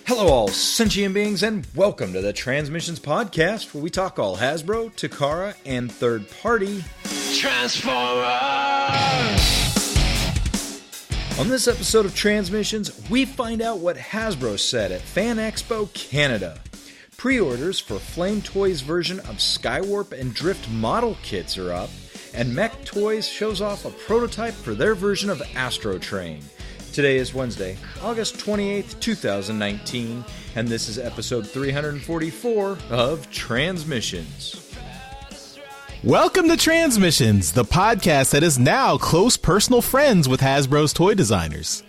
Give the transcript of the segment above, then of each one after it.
Hello all sentient beings and welcome to the Transmissions Podcast, where we talk all Hasbro, Takara, and third-party Transformers! On this episode of Transmissions, we find out what Hasbro said at Fan Expo Canada. Pre-orders for Flame Toys' version of Skywarp and Drift model kits are up, and Mech Toys shows off a prototype for their version of Astrotrain. Today is Wednesday, August 28th, 2019, and this is episode 344 of Transmissions. Welcome to Transmissions, the podcast that is now close personal friends with Hasbro's toy designers.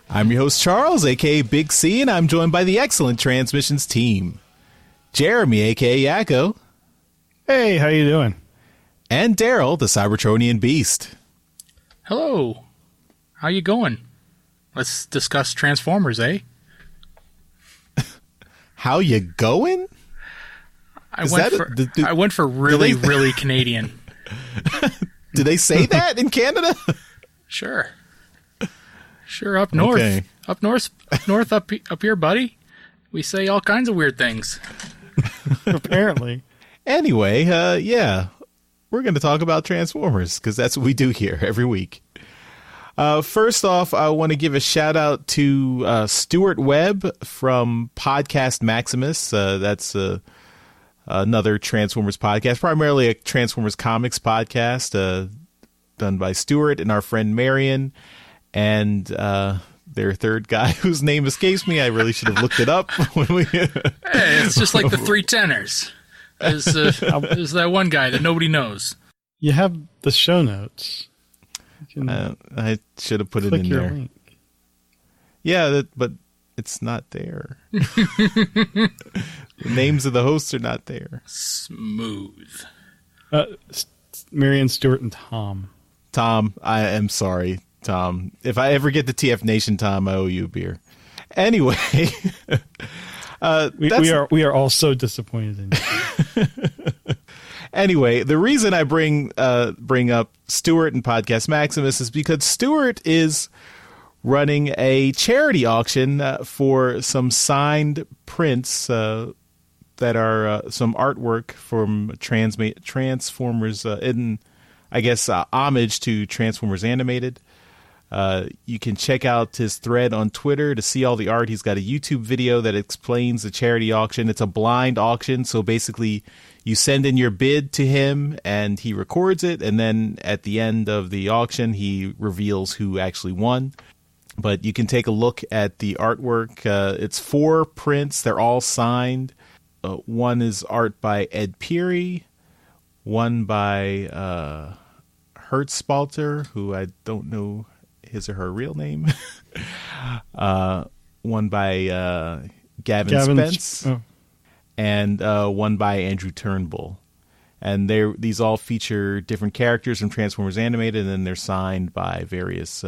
I'm your host Charles, aka Big C, and I'm joined by the excellent Transmissions team. Jeremy, aka Yakko. Hey, how you doing? And Darryl, the Cybertronian Beast. Hello. How you going? Let's discuss Transformers, eh? How you going? I went for really Canadian. Do they say that in Canada? Sure, up north. Okay. Up north, up here, buddy. We say all kinds of weird things. Apparently. Anyway, yeah. We're going to talk about Transformers, because that's what we do here every week. First off, I want to give a shout out to Stuart Webb from Podcast Maximus. That's another Transformers podcast, primarily a Transformers comics podcast done by Stuart and our friend Marion. And their third guy, whose name escapes me. I really should have looked it up. Hey, it's just like the Three Tenors. There's that one guy that nobody knows. You have the show notes. I should have put it in there. Link. Yeah, but it's not there. The names of the hosts are not there. Smooth. Marion, Stewart, and Tom. Tom, I am sorry, Tom. If I ever get the TF Nation, Tom, I owe you a beer. Anyway, we are all so disappointed in you. Anyway, the reason I bring up Stuart and Podcast Maximus is because Stuart is running a charity auction for some signed prints that are some artwork from Transformers in, I guess, homage to Transformers Animated. You can check out his thread on Twitter to see all the art. He's got a YouTube video that explains the charity auction. It's a blind auction, so basically you send in your bid to him and he records it, and then at the end of the auction he reveals who actually won. But you can take a look at the artwork. It's 4 prints. They're all signed. One is art by Ed Peary, one by Hertzspalter, who I don't know his or her real name. One by Gavin Spence. And one by Andrew Turnbull. And these all feature different characters from Transformers Animated, and then they're signed by various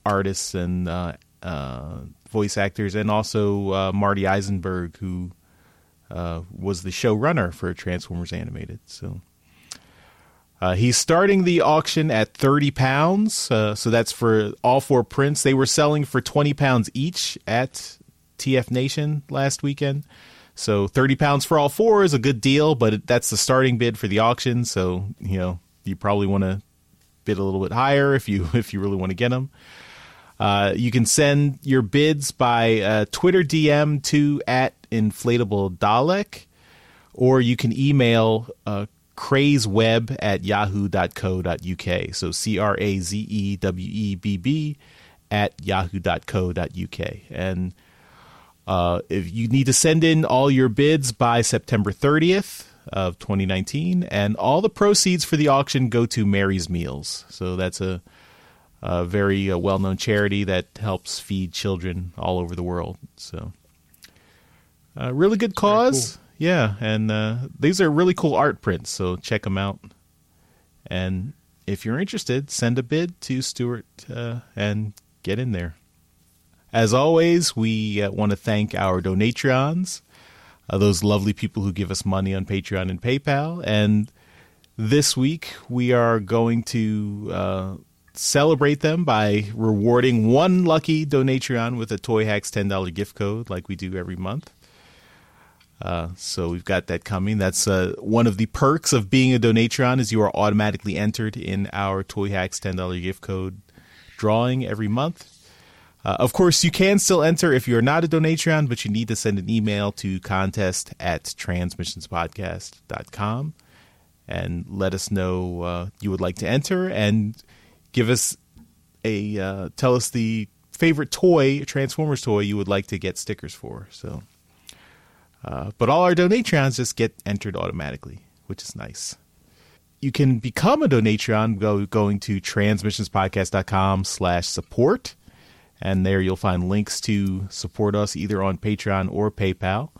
artists and voice actors, and also Marty Eisenberg, who was the showrunner for Transformers Animated. So he's starting the auction at £30, so that's for all 4 prints. They were selling for £20 each at TF Nation last weekend. So £30 for all 4 is a good deal, but that's the starting bid for the auction. So, you probably want to bid a little bit higher if you really want to get them. You can send your bids by Twitter DM to @inflatabledalek, or you can email crazeweb@yahoo.co.uk. So CRAZEWEBB @yahoo.co.uk. And if you need to send in all your bids by September 30th of 2019, and all the proceeds for the auction go to Mary's Meals. So that's a very well-known charity that helps feed children all over the world. So really good cause. Cool. Yeah, and these are really cool art prints, so check them out. And if you're interested, send a bid to Stuart and get in there. As always, we want to thank our Donatreons, those lovely people who give us money on Patreon and PayPal. And this week, we are going to celebrate them by rewarding one lucky Donatreon with a Toy Hacks $10 gift code like we do every month. So we've got that coming. That's one of the perks of being a Donatreon is you are automatically entered in our Toy Hacks $10 gift code drawing every month. Of course, you can still enter if you're not a Donatreon, but you need to send an email to contest@transmissionspodcast.com and let us know you would like to enter and give us tell us the favorite toy, Transformers toy you would like to get stickers for. So. But all our Donatreons just get entered automatically, which is nice. You can become a Donatreon going to transmissionspodcast.com/support. And there you'll find links to support us either on Patreon or PayPal.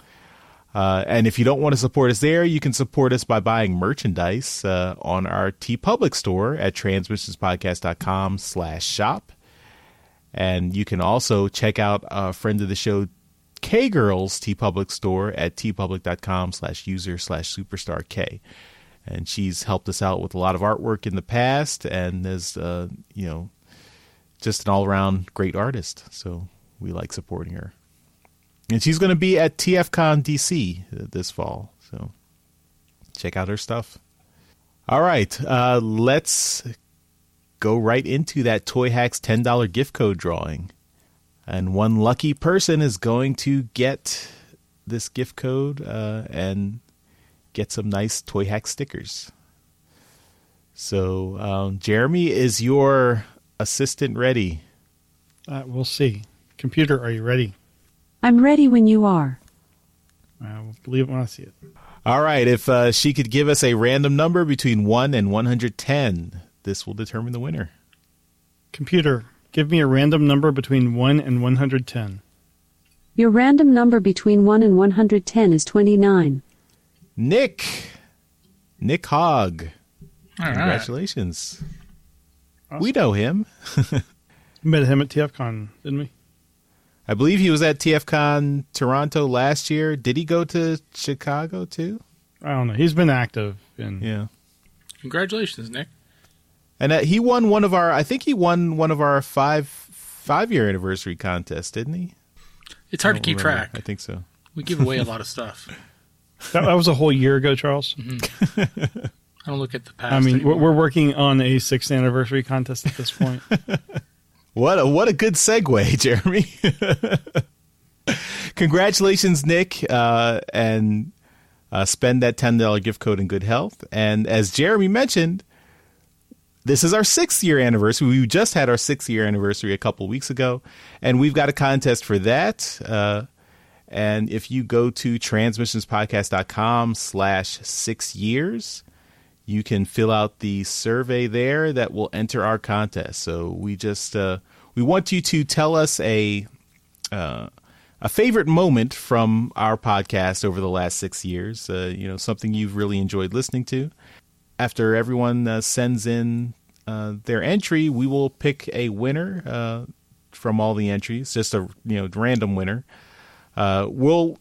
And if you don't want to support us there, you can support us by buying merchandise on our TeePublic store at transmissionspodcast.com/shop. And you can also check out a friend of the show, K-Girl's TeePublic store at tpublic.com/user/superstark. And she's helped us out with a lot of artwork in the past and is, just an all-around great artist. So we like supporting her. And she's going to be at TFCon DC this fall. So check out her stuff. All right. Let's go right into that Toy Hacks $10 gift code drawing. And one lucky person is going to get this gift code and get some nice Toy Hack stickers. So, Jeremy, is your assistant ready? We'll see. Computer, are you ready? I'm ready when you are. I will believe it when I see it. All right. If she could give us a random number between 1 and 110, this will determine the winner. Computer, give me a random number between 1 and 110. Your random number between 1 and 110 is 29. Nick Hogg. All right. Congratulations. Awesome. We know him. We met him at TFCon, didn't we? I believe he was at TFCon Toronto last year. Did he go to Chicago too? I don't know. He's been active. Yeah. Congratulations, Nick. And he won one of our 5-year anniversary contests, didn't he? It's hard to keep track. I think so. We give away a lot of stuff. That was a whole year ago, Charles. Mm-hmm. I don't look at the past. I mean, anymore. we're working on a 6th anniversary contest at this point. What a good segue, Jeremy. Congratulations, Nick, and spend that $10 gift code in good health. And as Jeremy mentioned, this is our 6th year anniversary. We just had our 6th year anniversary a couple weeks ago, and we've got a contest for that. And if you go to transmissionspodcast.com/6years, you can fill out the survey there that will enter our contest. So we just we want you to tell us a favorite moment from our podcast over the last 6 years. Something you've really enjoyed listening to. After everyone sends in their entry, we will pick a winner from all the entries, just a random winner. We'll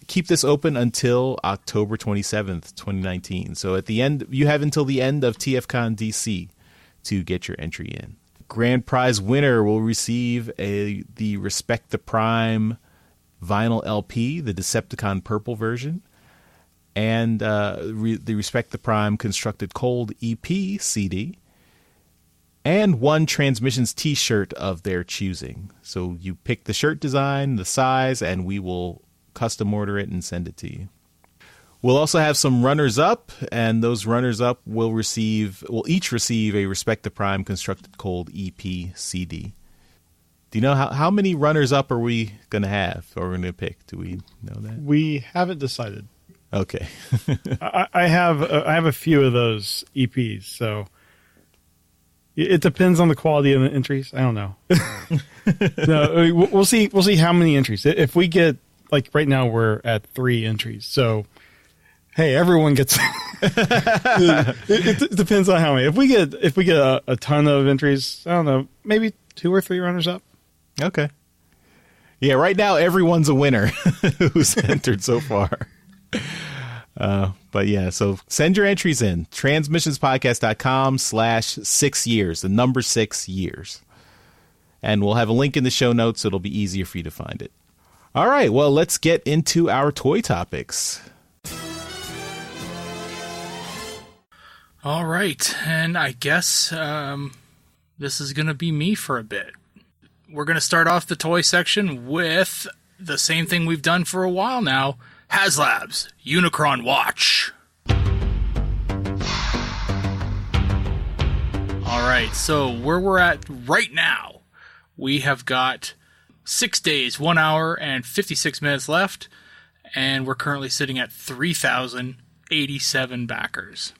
keep this open until October 27th, 2019. So at the end, you have until the end of TFCon DC to get your entry in. Grand prize winner will receive the Respect the Prime vinyl LP, the Decepticon Purple version, and the Respect the Prime Constructed Cold EP CD, and one Transmissions t-shirt of their choosing. So you pick the shirt design, the size, and we will custom order it and send it to you. We'll also have some runners-up, and those runners-up will each receive a Respect the Prime Constructed Cold EP CD. Do you know how many runners-up are we going to have, or we're going to pick? Do we know that? We haven't decided. Okay. I have a few of those EPs, so it depends on the quality of the entries. I don't know. No, we'll see. We'll see how many entries. If we get, like right now, we're at 3 entries. So, hey, everyone gets. it depends on how many. If we get a ton of entries, I don't know, maybe 2 or 3 runners up. Okay. Yeah, right now everyone's a winner who's entered so far. But yeah, so send your entries in. Transmissionspodcast.com/6 years, the number 6 years. And we'll have a link in the show notes, so it'll be easier for you to find it. All right, well, let's get into our toy topics. All right, and I guess this is going to be me for a bit. We're going to start off the toy section with the same thing we've done for a while now, HasLab's Unicron Watch. All right, so where we're at right now, we have got 6 days, 1 hour, and 56 minutes left, and we're currently sitting at 3,087 backers.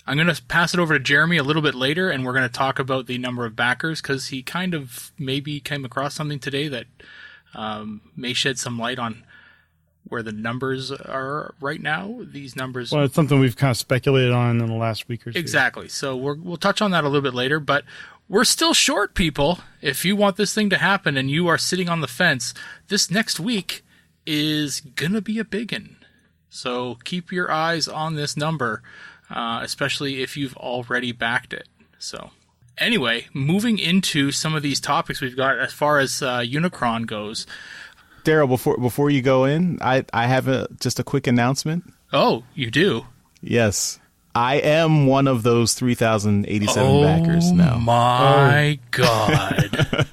I'm going to pass it over to Jeremy a little bit later, and we're going to talk about the number of backers, because he kind of maybe came across something today that may shed some light on where the numbers are right now. These numbers... Well, it's something we've kind of speculated on in the last week or two. Exactly. So we'll touch on that a little bit later, but we're still short, people. If you want this thing to happen and you are sitting on the fence, this next week is going to be a biggin'. So keep your eyes on this number, especially if you've already backed it. So anyway, moving into some of these topics we've got as far as Unicron goes. Darryl, before you go in, I have just a quick announcement. Oh, you do? Yes. I am one of those 3,087 backers now. Oh my God.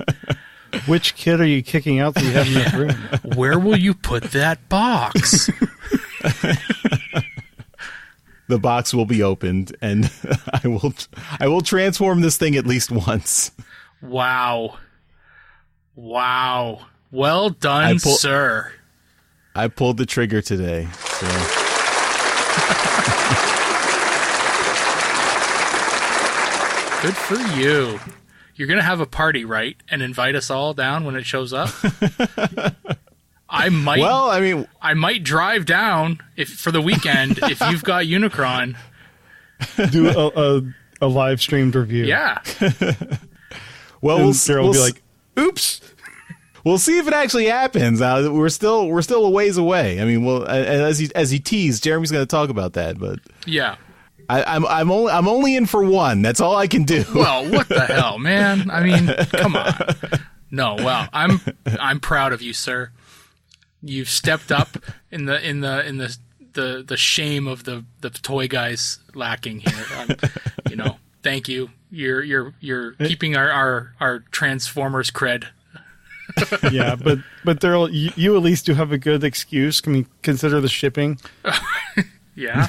Which kid are you kicking out that you have in this room? Where will you put that box? The box will be opened, and I will transform this thing at least once. Wow. Well done, sir. I pulled the trigger today. So. Good for you. You're going to have a party, right? And invite us all down when it shows up? I might drive down for the weekend if you've got Unicron. Do a live streamed review. Yeah. Well, Darryl will be like, "Oops." We'll see if it actually happens. We're still a ways away. I mean, as he teased, Jeremy's going to talk about that, but yeah, I'm only in for one. That's all I can do. Well, what the hell, man? I mean, come on. No, well, I'm proud of you, sir. You've stepped up in the shame of the toy guys lacking here. Thank you. You're keeping our Transformers cred. Yeah, but Darryl, you at least do have a good excuse. Can we consider the shipping? Yeah.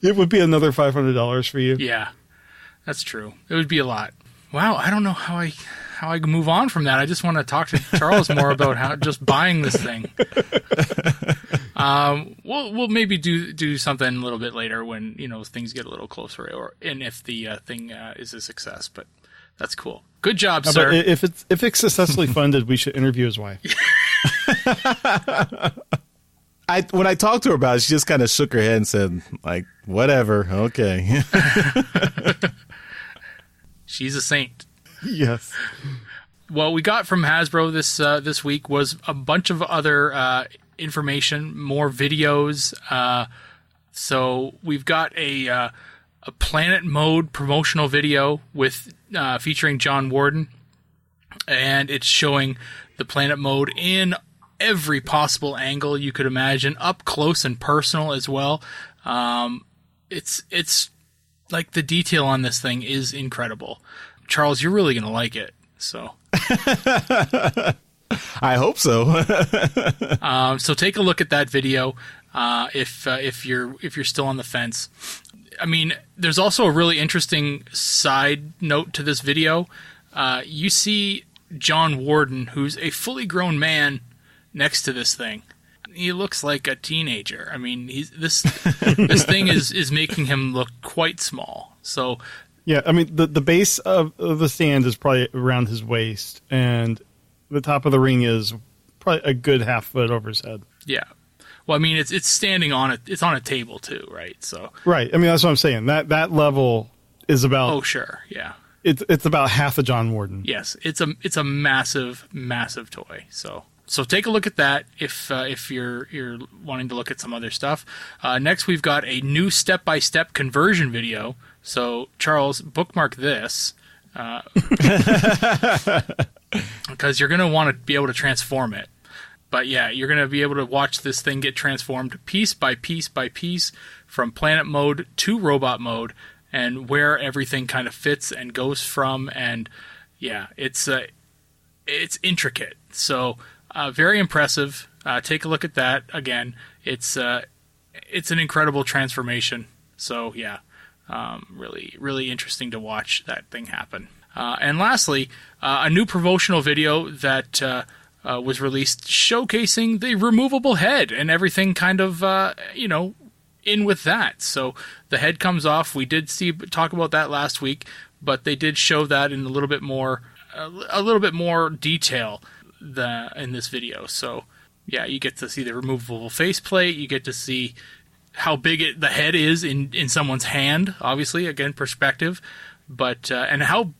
It would be another $500 for you. Yeah, that's true. It would be a lot. Wow, I don't know how I move on from that. I just want to talk to Charles more about how just buying this thing. We'll maybe do something a little bit later when things get a little closer, and if the thing is a success. But that's cool. Good job, sir. If it's successfully funded, we should interview his wife. When I talked to her about it, she just kind of shook her head and said, like, whatever, okay. She's a saint. Yes. What we got from Hasbro this week was a bunch of other information, more videos. So we've got a Planet Mode promotional video with featuring John Warden, and it's showing the Planet Mode in every possible angle you could imagine, up close and personal as well. It's like the detail on this thing is incredible. Charles, you're really gonna like it. So I hope so. So take a look at that video if you're still on the fence. I mean, there's also a really interesting side note to this video. You see John Warden, who's a fully grown man, next to this thing. He looks like a teenager. I mean, this thing is making him look quite small. So yeah, I mean the base of the stand is probably around his waist, and the top of the ring is probably a good half foot over his head. Yeah. Well, I mean, it's standing on it. It's on a table too, right? So right. I mean, that's what I'm saying. That level is about. Oh, sure. Yeah. It's about half a John Warden. Yes. It's a massive, massive toy. So So take a look at that if you're wanting to look at some other stuff. Next, we've got a new step-by-step conversion video. So Charles, bookmark this because you're going to want to be able to transform it. But yeah, you're going to be able to watch this thing get transformed piece by piece by piece from planet mode to robot mode, and where everything kind of fits and goes from. And yeah, it's intricate. So very impressive. Take a look at that. Again, it's an incredible transformation. So yeah, really, really interesting to watch that thing happen. And lastly, a new promotional video that was released showcasing the removable head and everything kind of, in with that. So the head comes off. We did talk about that last week, but they did show that in a little bit more detail in this video. So yeah, you get to see the removable faceplate. You get to see how big the head is in someone's hand. Obviously, again, perspective, but and how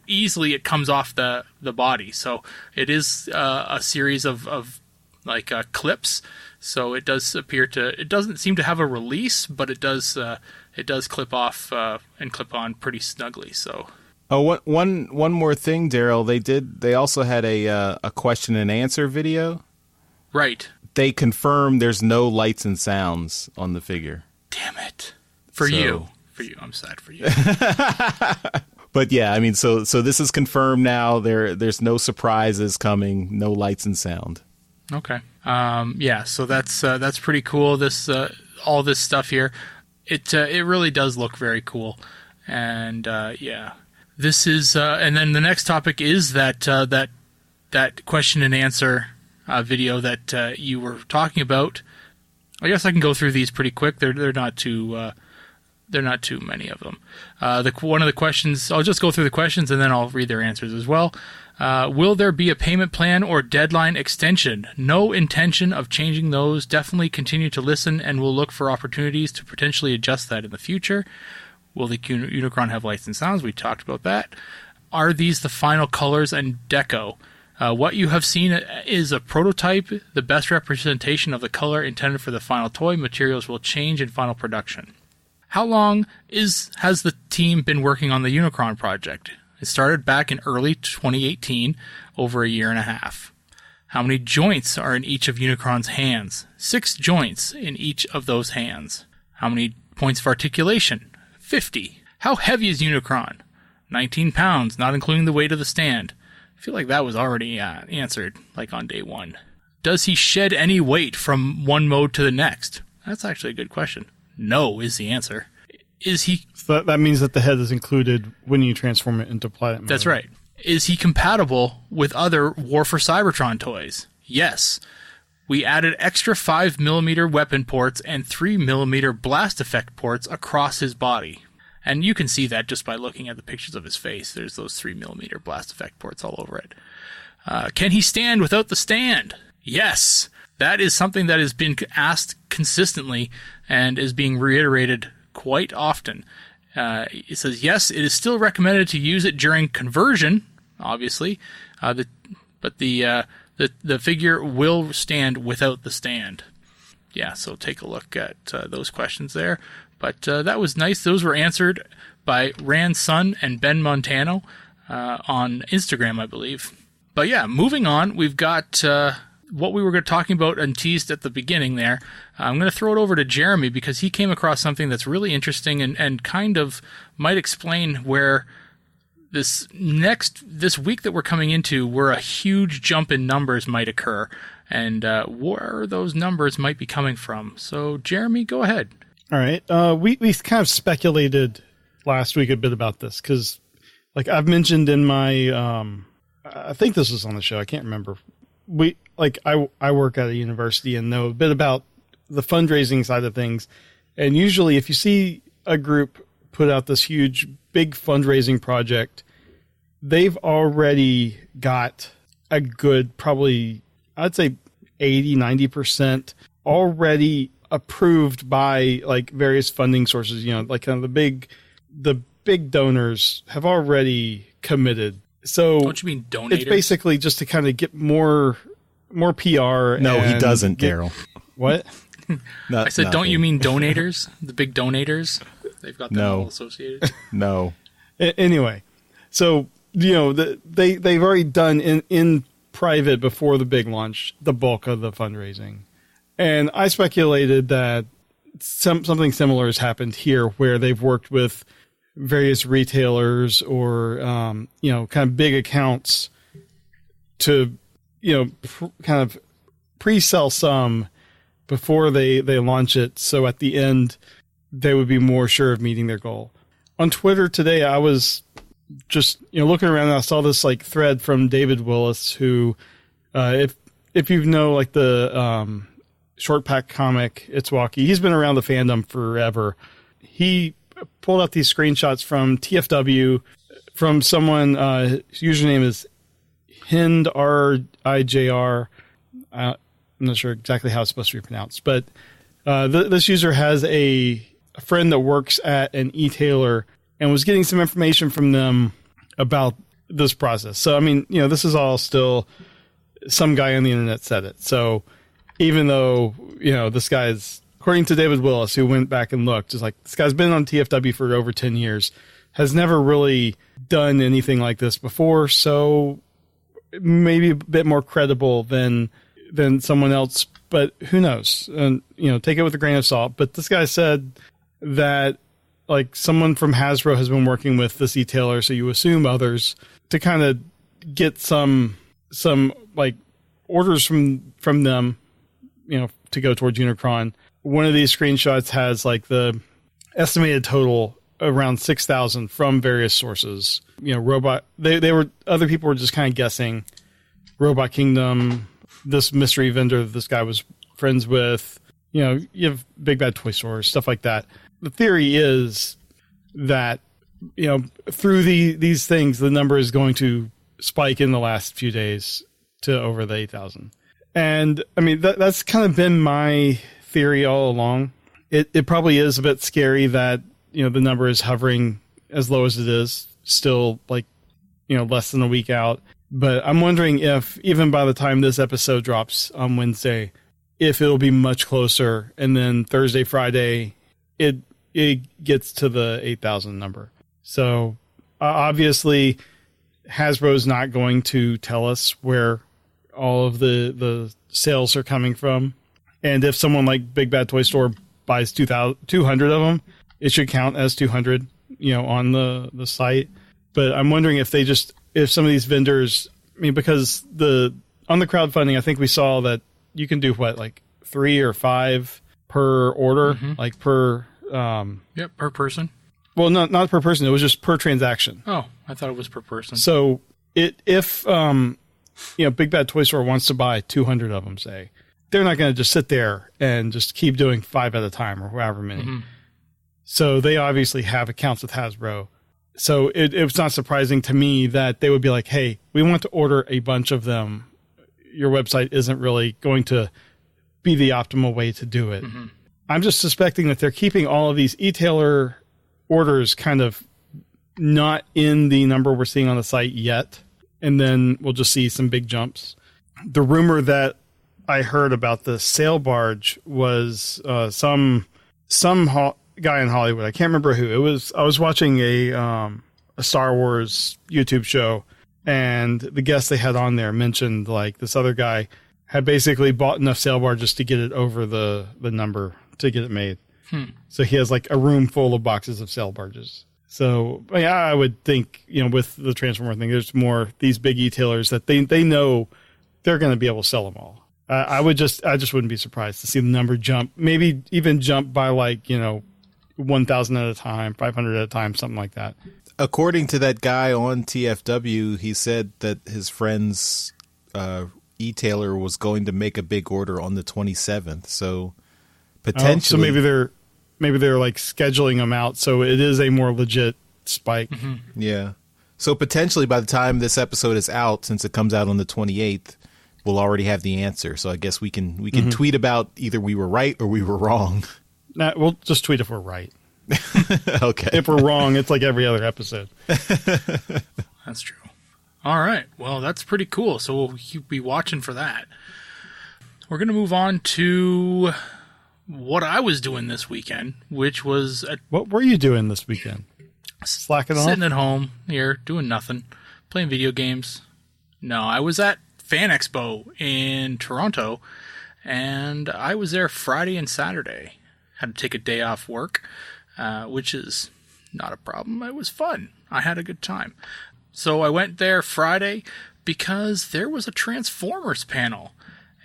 easily it comes off the body. So it is a series of clips. So it does appear it doesn't seem to have a release, but it does clip off and clip on pretty snugly. So. Oh, one more thing, Darryl. They also had a question and answer video. Right. They confirmed there's no lights and sounds on the figure. Damn it. For you, I'm sad for you. But yeah, I mean, so this is confirmed now. There's no surprises coming, no lights and sound. Okay. Yeah. So that's pretty cool. This all this stuff here, it really does look very cool, and yeah. This is, and then the next topic is that question and answer video that you were talking about. I guess I can go through these pretty quick. They're not too many of them. One of the questions, I'll just go through the questions and then I'll read their answers as well. Will there be a payment plan or deadline extension? No intention of changing those. Definitely continue to listen, and we'll look for opportunities to potentially adjust that in the future. Will the Unicron have lights and sounds? We talked about that. Are these the final colors and deco? What you have seen is a prototype, the best representation of the color intended for the final toy. Materials will change in final production. How long has the team been working on the Unicron project? It started back in early 2018, over a year and a half. How many joints are in each of Unicron's hands? 6 joints in each of those hands. How many points of articulation? 50. How heavy is Unicron? 19 pounds, not including the weight of the stand. I feel like that was already answered, like on day 1. Does he shed any weight from one mode to the next? That's actually a good question. No is the answer. Is he... So that means that the head is included when you transform it into planet mode. That's right. Is he compatible with other War for Cybertron toys? Yes. We added extra 5mm weapon ports and 3mm blast effect ports across his body. And you can see that just by looking at the pictures of his face. There's those 3mm blast effect ports all over it. Can he stand without the stand? Yes. That is something that has been asked consistently and is being reiterated quite often. It says, yes, it is still recommended to use it during conversion, obviously, but the figure will stand without the stand. Yeah, so take a look at those questions there. But that was nice. Those were answered by Rand Sun and Ben Montano on Instagram, I believe. But yeah, moving on, we've got what we were talking about and teased at the beginning there. I'm going to throw it over to Jeremy because he came across something that's really interesting and kind of might explain where this week that we're coming into, where a huge jump in numbers might occur and where those numbers might be coming from. So Jeremy, go ahead. All right. We kind of speculated last week a bit about this because, like I've mentioned in my, I think this was on the show. I can't remember. I work at a university and know a bit about the fundraising side of things. And usually if you see a group put out this huge, big fundraising project, they've already got a good, probably, I'd say 80, 90% already approved by like various funding sources, like kind of the big donors have already committed. So don't you mean donated? It's basically just to kind of get more PR. No, he doesn't, Darryl. What? I said, don't you mean donators? The big donators? They've got them all associated. No. Anyway, so they've already done in private before the big launch the bulk of the fundraising, and I speculated that something similar has happened here, where they've worked with various retailers or kind of big accounts to kind of pre-sell some before they launch it, so at the end they would be more sure of meeting their goal. On Twitter today, I was just looking around, and I saw this like thread from David Willis, who if you know like the short pack comic It's Walkie, he's been around the fandom forever. He pulled out these screenshots from TFW from someone whose username is HindRIJR. I'm not sure exactly how it's supposed to be pronounced, but this user has a friend that works at an e-tailer and was getting some information from them about this process. So, I mean, this is all still some guy on the internet said it. So even though, this guy's, according to David Willis, who went back and looked, is like, this guy's been on TFW for over 10 years, has never really done anything like this before. So maybe a bit more credible than someone else, but who knows? And, take it with a grain of salt. But this guy said that like someone from Hasbro has been working with this e-tailer, so you assume others, to kind of get some like orders from them, to go towards Unicron. One of these screenshots has like the estimated total around 6,000 from various sources. Robot. They were, other people were just kind of guessing. Robot Kingdom, this mystery vendor that this guy was friends with. You have Big Bad Toy Stores, stuff like that. The theory is that, through these things, the number is going to spike in the last few days to over the 8,000. And I mean, that's kind of been my theory all along. It probably is a bit scary that, the number is hovering as low as it is, still like, less than a week out. But I'm wondering if even by the time this episode drops on Wednesday, if it'll be much closer, and then Thursday, Friday, it gets to the 8,000 number. So obviously Hasbro's not going to tell us where all of the sales are coming from. And if someone like Big Bad Toy Store buys 200 of them, it should count as 200, on the site. But I'm wondering if if some of these vendors, because on the crowdfunding, I think we saw that you can do like 3 or 5 per order, like per per person. Well, not per person. It was just per transaction. Oh, I thought it was per person. So if Big Bad Toy Store wants to buy 200 of them, say, they're not going to just sit there and just keep doing 5 at a time or however many. So they obviously have accounts with Hasbro. So it was not surprising to me that they would be like, hey, we want to order a bunch of them. Your website isn't really going to be the optimal way to do it. I'm just suspecting that they're keeping all of these e-tailer orders kind of not in the number we're seeing on the site yet. And then we'll just see some big jumps. The rumor that I heard about the sail barge was some guy in Hollywood. I can't remember who it was. I was watching a Star Wars YouTube show, and the guest they had on there mentioned like this other guy had basically bought enough sail barges to get it over the number to get it made. So he has like a room full of boxes of sail barges. So yeah, I would think, with the Transformer thing, there's more these big e-tailers that they know they're going to be able to sell them all. I just wouldn't be surprised to see the number jump, maybe even jump by like, 1,000 at a time, 500 at a time, something like that. According to that guy on TFW, he said that his friend's e-tailer was going to make a big order on the 27th. So potentially, so maybe they're like scheduling them out, so it is a more legit spike. Yeah. So potentially by the time this episode is out, since it comes out on the 28th, we'll already have the answer. So I guess we can tweet about either we were right or we were wrong. Nah, we'll just tweet if we're right. Okay. If we're wrong, it's like every other episode. That's true. All right. Well, that's pretty cool. So we'll be watching for that. We're going to move on to what I was doing this weekend, which was... What were you doing this weekend? Slacking off? Sitting at home here, doing nothing, playing video games. No, I was at Fan Expo in Toronto, and I was there Friday and Saturday. Had to take a day off work, which is not a problem. It was fun. I had a good time. So I went there Friday because there was a Transformers panel.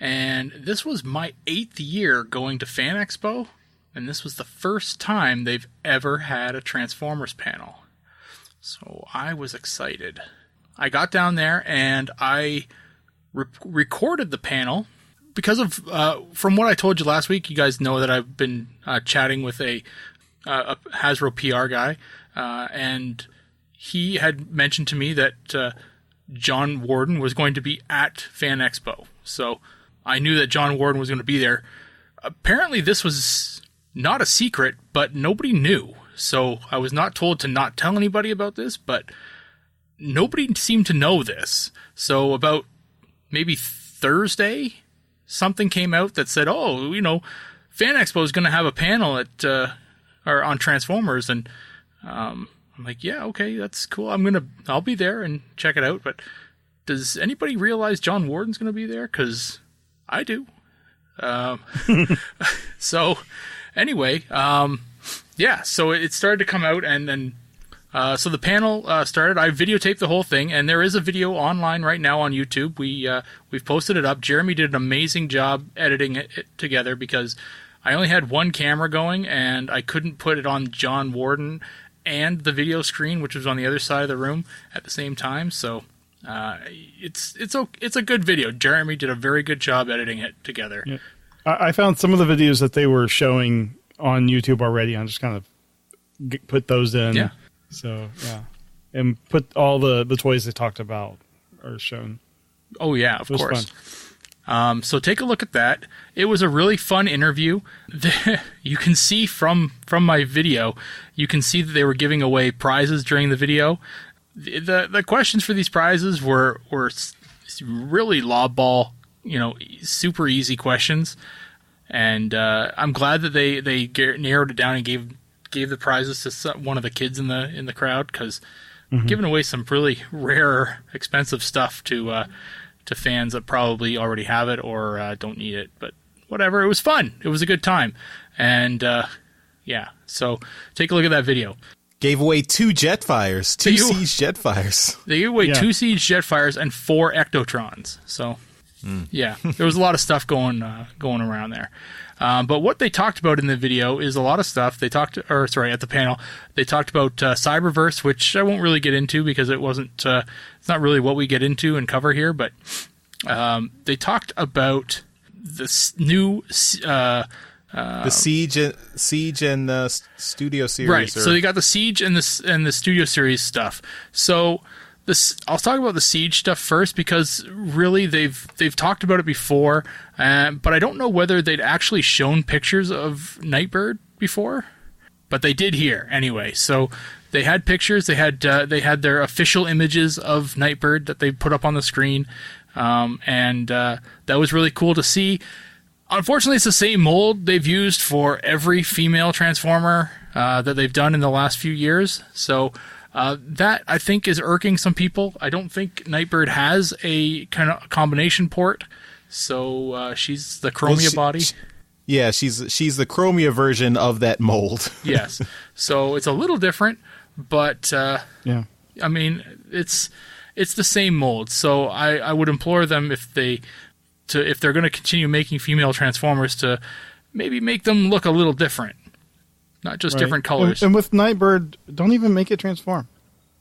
And this was my 8th year going to Fan Expo, and this was the first time they've ever had a Transformers panel. So I was excited. I got down there and I recorded the panel because of, from what I told you last week, you guys know that I've been chatting with a Hasbro PR guy, and he had mentioned to me that John Warden was going to be at Fan Expo. So I knew that John Warden was going to be there. Apparently this was not a secret, but nobody knew. So I was not told to not tell anybody about this, but nobody seemed to know this. So about maybe Thursday, something came out that said, oh, Fan Expo is going to have a panel or on Transformers. And I'm like, yeah, okay, that's cool. I'll be there and check it out. But does anybody realize John Warden's going to be there? Because I do. So anyway, yeah, so it started to come out, and then so the panel started. I videotaped the whole thing, and there is a video online right now on YouTube. We've posted it up. Jeremy did an amazing job editing it together because I only had one camera going, and I couldn't put it on John Warden and the video screen, which was on the other side of the room at the same time. So it's a good video. Jeremy did a very good job editing it together. Yeah. I found some of the videos that they were showing on YouTube already. I just kind of put those in. Yeah. So yeah, and put all the toys they talked about are shown. Oh yeah, of course. So take a look at that. It was a really fun interview. You can see from my video, you can see that they were giving away prizes during the video. The questions for these prizes were really lob ball, super easy questions, and I'm glad that they narrowed it down and gave the prizes to one of the kids in the crowd, because giving away some really rare, expensive stuff to fans that probably already have it or don't need it. But whatever, it was fun. It was a good time, and yeah. So take a look at that video. Gave away 2 Jetfires, 2 Siege Jetfires. They gave away 2 Siege Jetfires and 4 Ectotrons. So, yeah, there was a lot of stuff going around there. But what they talked about in the video is a lot of stuff. At the panel, they talked about Cyberverse, which I won't really get into because it wasn't. It's not really what we get into and cover here. But they talked about this new. The Siege and the Studio Series. Right, so they got the Siege and the Studio Series stuff. So I'll talk about the Siege stuff first because really they've talked about it before, but I don't know whether they'd actually shown pictures of Nightbird before, but they did here anyway. So they had pictures. They had their official images of Nightbird that they put up on the screen, and that was really cool to see. Unfortunately, it's the same mold they've used for every female Transformer that they've done in the last few years. So that, I think, is irking some people. I don't think Nightbird has a kind of combination port. So she's the Chromia body. Yeah, she's the Chromia version of that mold. Yes. So it's a little different, but yeah. I mean, it's the same mold. So I would implore them if they're going to continue making female Transformers to maybe make them look a little different, not just different colors. And with Nightbird, don't even make it transform.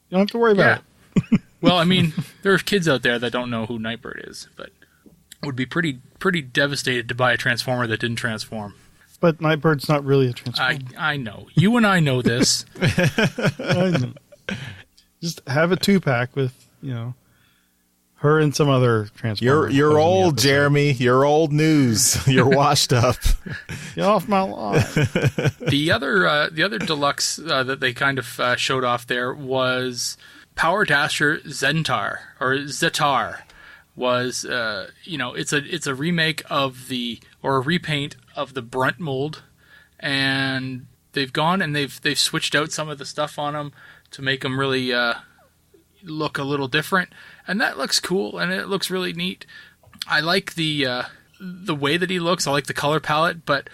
You don't have to worry about it. Well, I mean, there are kids out there that don't know who Nightbird is, but would be pretty devastated to buy a Transformer that didn't transform. But Nightbird's not really a Transformer. I know. You and I know this. I know. Just have a 2-pack with, her and some other Transformers. You're old, Jeremy. You're old news. You're washed up. Get off my lawn. The other deluxe that they kind of showed off there was Power Dasher Zetar was, it's a remake of or a repaint of the Brunt mold, and they've gone and they've switched out some of the stuff on them to make them really look a little different, and that looks cool and it looks really neat. I like the way that he looks. I like the color palette, but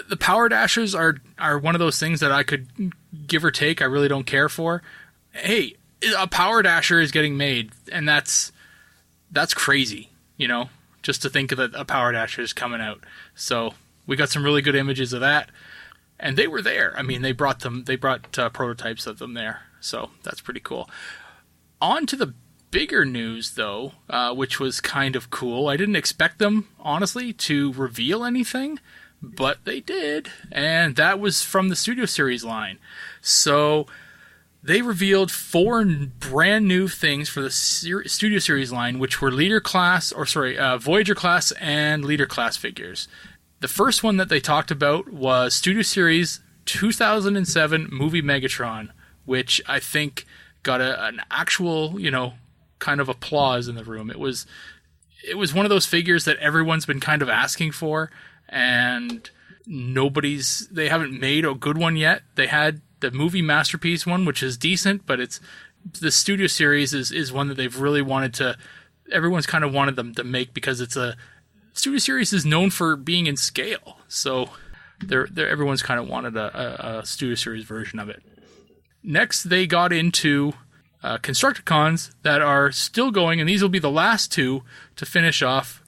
the Power Dashers are one of those things that I could give or take. I really don't care for. Hey, a Power Dasher is getting made, and that's crazy, just to think that a Power Dasher is coming out. So we got some really good images of that, and they were there. I mean, they brought prototypes of them there, so that's pretty cool. On to the bigger news, though, which was kind of cool. I didn't expect them, honestly, to reveal anything, but they did, and that was from the Studio Series line. So they revealed 4 brand new things for the Studio Series line, which were Voyager class and Leader class figures. The first one that they talked about was Studio Series 2007 movie Megatron, which I think got an actual, kind of applause in the room. It was one of those figures that everyone's been kind of asking for, and they haven't made a good one yet. They had the movie Masterpiece one, which is decent, but the Studio Series is one that they've really everyone's kind of wanted them to make, because Studio Series is known for being in scale. So everyone's kind of wanted a Studio Series version of it. Next, they got into Constructicons that are still going, and these will be the last 2 to finish off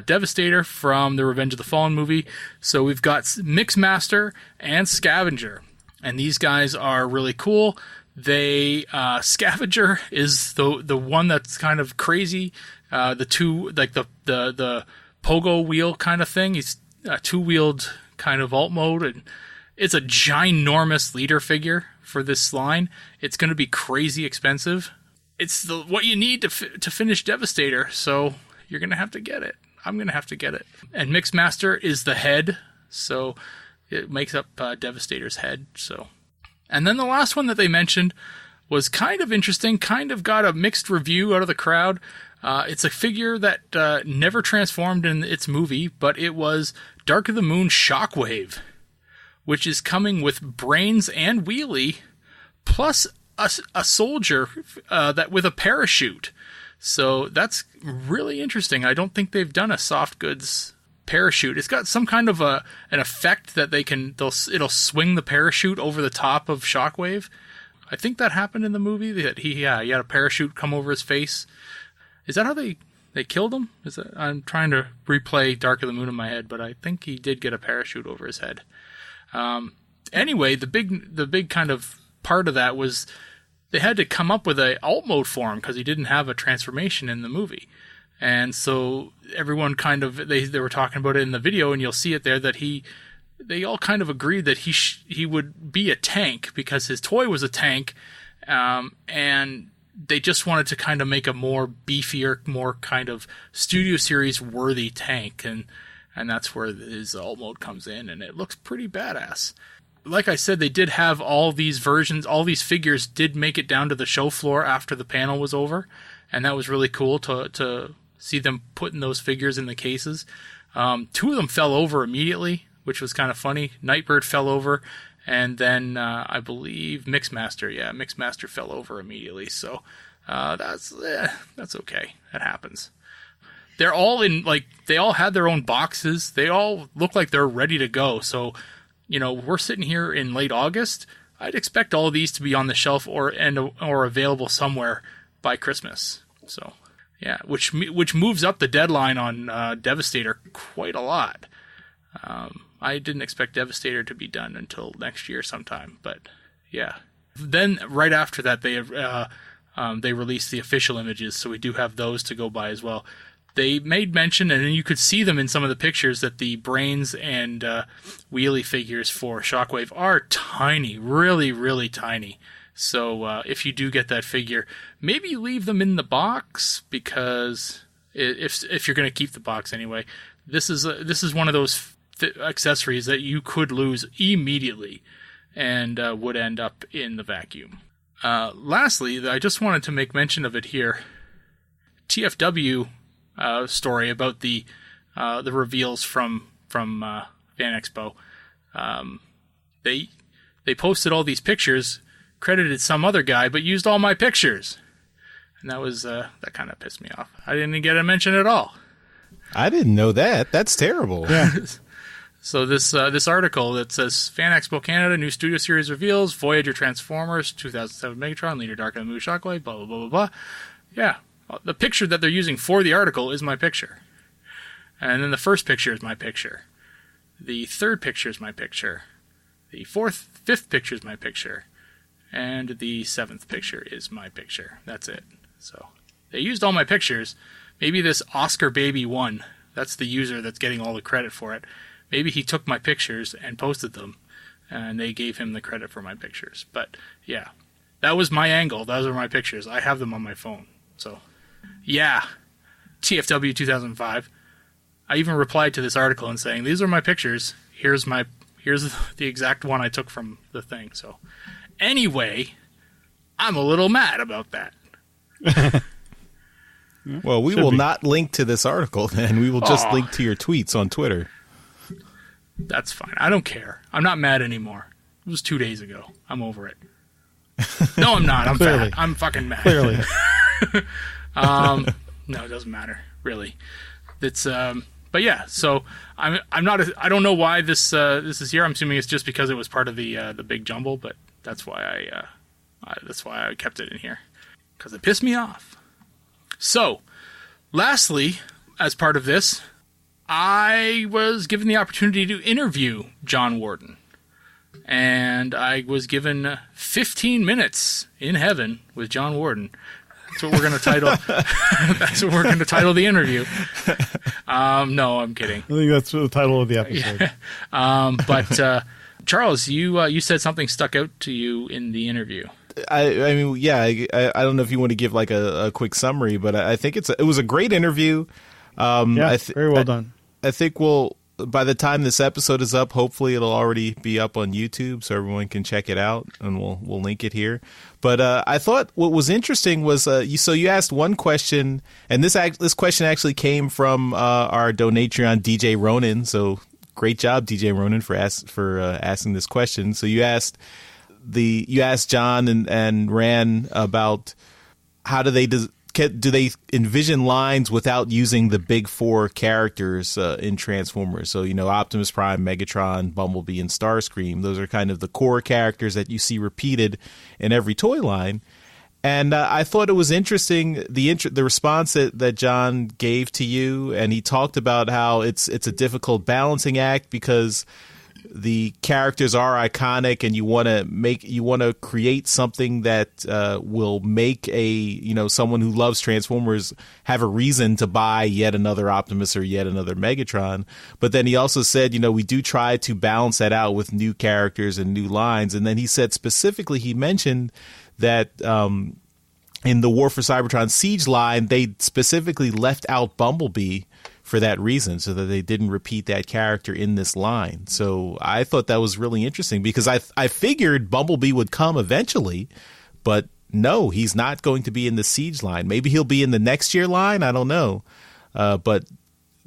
Devastator from the Revenge of the Fallen movie. So we've got Mixmaster and Scavenger, and these guys are really cool. Scavenger is the one that's kind of crazy. The two, like the pogo wheel kind of thing. He's a 2-wheeled kind of alt mode, and it's a ginormous leader figure for this line. It's going to be crazy expensive. It's what you need to finish Devastator, so you're going to have to get it. I'm going to have to get it. And Mixmaster is the head, so it makes up Devastator's head. So, and then the last one that they mentioned was kind of interesting, kind of got a mixed review out of the crowd. It's a figure that never transformed in its movie, but it was Dark of the Moon Shockwave, which is coming with brains and wheelie, plus a soldier that with a parachute. So that's really interesting. I don't think they've done a soft goods parachute. It's got some kind of an effect that it'll swing the parachute over the top of Shockwave. I think that happened in the movie, that he had a parachute come over his face. Is that how they killed him? I'm trying to replay Dark of the Moon in my head, but I think he did get a parachute over his head. Anyway, the big kind of part of that was they had to come up with a alt mode for him, because he didn't have a transformation in the movie. And so everyone kind of, they were talking about it in the video, and you'll see it there, that they all kind of agreed that he would be a tank, because his toy was a tank, and they just wanted to kind of make a more beefier, more kind of Studio Series worthy tank, and that's where his alt mode comes in, and it looks pretty badass. Like I said, they did have all these versions, all these figures did make it down to the show floor after the panel was over, and that was really cool to see them putting those figures in the cases. 2 of them fell over immediately, which was kind of funny. Nightbird fell over, and then I believe Mixmaster fell over immediately. So that's okay. That happens. They're all they all had their own boxes. They all look like they're ready to go. So, we're sitting here in late August. I'd expect all of these to be on the shelf or available somewhere by Christmas. So, yeah, which moves up the deadline on Devastator quite a lot. I didn't expect Devastator to be done until next year sometime, but yeah. Then right after that, they released the official images, so we do have those to go by as well. They made mention, and you could see them in some of the pictures, that the brains and wheelie figures for Shockwave are tiny, really, really tiny. So if you do get that figure, maybe leave them in the box, because if you're going to keep the box anyway, this is one of those accessories that you could lose immediately and would end up in the vacuum. Lastly, I just wanted to make mention of it here. TFW story about the reveals from Fan Expo. They posted all these pictures, credited some other guy, but used all my pictures, and that kind of pissed me off. I didn't get a mention at all. I didn't know that. That's terrible. Yeah. So this article that says Fan Expo Canada new studio series reveals Voyager Transformers 2007 Megatron Leader Dark and the Moo Shockwave blah blah blah blah blah. Yeah, the picture that they're using for the article is my picture, and then the first picture is my picture, the third picture is my picture, the fifth picture is my picture, and the seventh picture is my picture. That's it. So they used all my pictures. Maybe this Oscar Baby 1, that's the user that's getting all the credit for it. Maybe he took my pictures and posted them, and they gave him the credit for my pictures. But, yeah, that was my angle. Those are my pictures. I have them on my phone. So, yeah, TFW 2005. I even replied to this article and saying, these are my pictures. Here's the exact one I took from the thing. So, anyway, I'm a little mad about that. Well, we will not link to this article, then. We will just link to your tweets on Twitter. That's fine. I don't care. I'm not mad anymore. It was 2 days ago. I'm over it. No, I'm not. I'm Clearly. fat. I'm fucking mad. Clearly. No, it doesn't matter, really. It's but yeah, so I'm not I don't know why this is here. I'm assuming it's just because it was part of the big jumble, but that's why I kept it in here, cuz it pissed me off. So, lastly, as part of this, I was given the opportunity to interview John Warden, and I was given 15 minutes in heaven with John Warden. That's what we're going to title. That's what we're going to title the interview. No, I'm kidding. I think that's the title of the episode. Yeah. But Charles, you said something stuck out to you in the interview. I mean, yeah. I don't know if you want to give like a quick summary, but I think it was a great interview. Very well done. I think by the time this episode is up, hopefully it'll already be up on YouTube so everyone can check it out, and we'll link it here. But I thought what was interesting was you asked one question, and this question actually came from our Donatreon DJ Ronan. So great job, DJ Ronan, for asking this question. So you asked John and Ran about how do they envision lines without using the big four characters in Transformers? So, Optimus Prime, Megatron, Bumblebee, and Starscream. Those are kind of the core characters that you see repeated in every toy line. And I thought it was interesting, the response that John gave to you, and he talked about how it's a difficult balancing act because the characters are iconic, and you want to create something that will make someone who loves Transformers have a reason to buy yet another Optimus or yet another Megatron. But then he also said, we do try to balance that out with new characters and new lines. And then he said specifically, he mentioned that in the War for Cybertron Siege line, they specifically left out Bumblebee for that reason, so that they didn't repeat that character in this line. So I thought that was really interesting because I figured Bumblebee would come eventually, but no, he's not going to be in the Siege line. Maybe he'll be in the next year line. I don't know. But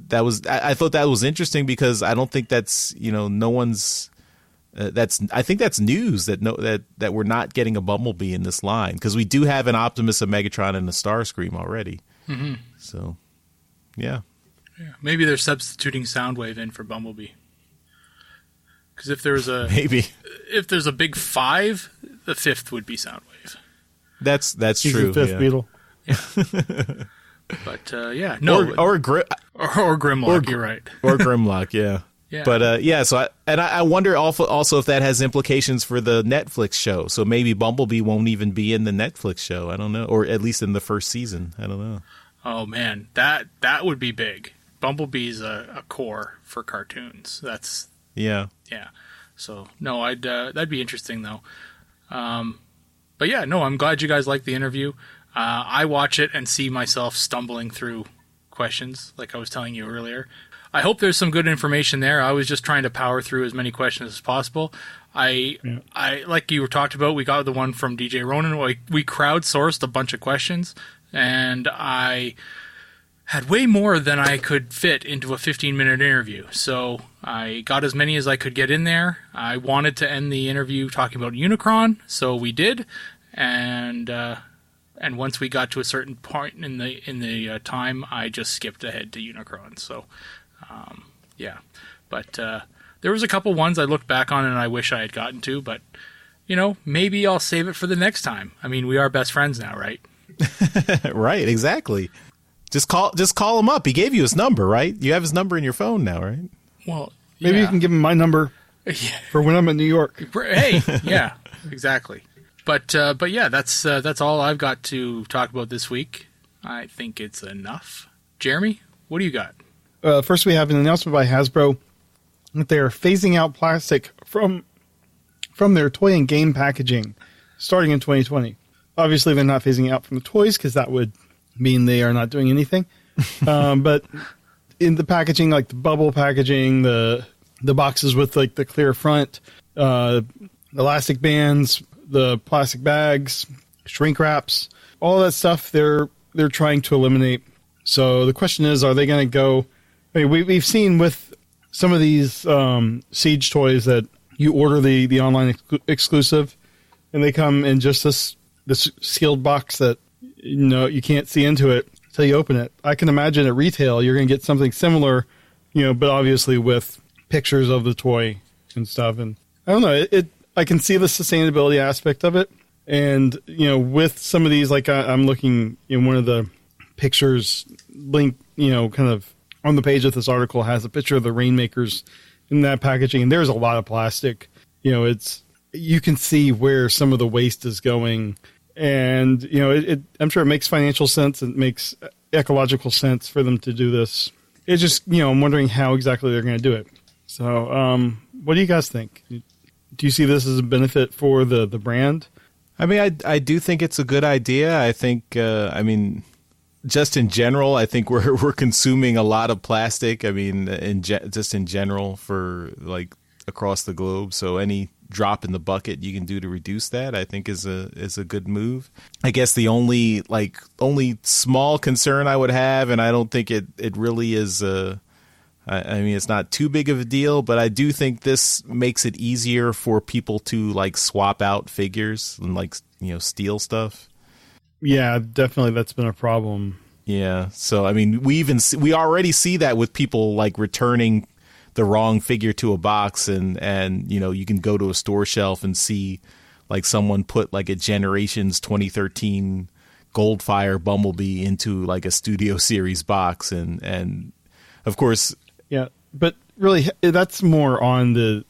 I thought that was interesting because I don't think that's, no one's, I think that's news that we're not getting a Bumblebee in this line, because we do have an Optimus, a Megatron, and a Starscream already. Mm-hmm. So, yeah. Yeah, maybe they're substituting Soundwave in for Bumblebee. Because if there's a big five, the fifth would be Soundwave. He's That's true. the fifth Beetle. Yeah. But no, or Grimlock. You're right. Or Grimlock, yeah. Yeah. But I wonder also if that has implications for the Netflix show. So maybe Bumblebee won't even be in the Netflix show. I don't know, or at least in the first season. I don't know. Oh man, that would be big. Bumblebee's a core for cartoons. That's yeah. So no, that'd be interesting though. But yeah, no, I'm glad you guys liked the interview. I watch it and see myself stumbling through questions, like I was telling you earlier. I hope there's some good information there. I was just trying to power through as many questions as possible. I like you were talked about, we got the one from DJ Ronan. We crowdsourced a bunch of questions, and I had way more than I could fit into a 15-minute interview. So I got as many as I could get in there. I wanted to end the interview talking about Unicron, so we did. And once we got to a certain point in the time, I just skipped ahead to Unicron. So, yeah. But there was a couple ones I looked back on and I wish I had gotten to, but, maybe I'll save it for the next time. I mean, we are best friends now, right? Right, exactly. Just call him up. He gave you his number, right? You have his number in your phone now, right? Well, maybe you can give him my number for when I'm in New York. Hey, yeah, exactly. But yeah, that's all I've got to talk about this week. I think it's enough. Jeremy, what do you got? First, we have an announcement by Hasbro that they are phasing out plastic from their toy and game packaging starting in 2020. Obviously, they're not phasing out from the toys because that would mean they are not doing anything. But in the packaging, like the bubble packaging, the boxes with like the clear front, elastic bands, the plastic bags, shrink wraps, all that stuff they're trying to eliminate. So the question is, are they going to go? I mean, we've seen with some of these Siege toys that you order the online exclusive, and they come in just this sealed box that you can't see into it until you open it. I can imagine at retail you're going to get something similar, but obviously with pictures of the toy and stuff. And I don't know, I can see the sustainability aspect of it. And, with some of these, like I'm looking in one of the pictures link, kind of on the page of this article has a picture of the Rainmakers in that packaging. And there's a lot of plastic, you can see where some of the waste is going. And, I'm sure it makes financial sense. It makes ecological sense for them to do this. It's just, I'm wondering how exactly they're going to do it. So, what do you guys think? Do you see this as a benefit for the brand? I mean, I do think it's a good idea. I think, just in general, I think we're consuming a lot of plastic. I mean, just in general for like across the globe. So any drop in the bucket you can do to reduce that, I think is a good move. I guess the only small concern I would have, and I don't think it really is it's not too big of a deal, but I do think this makes it easier for people to like swap out figures and like, steal stuff. Yeah, definitely that's been a problem. Yeah. So I mean, we already see that with people like returning the wrong figure to a box, and you can go to a store shelf and see like someone put like a Generations 2013 Goldfire Bumblebee into like a Studio Series box, and of course, yeah, but really that's more on the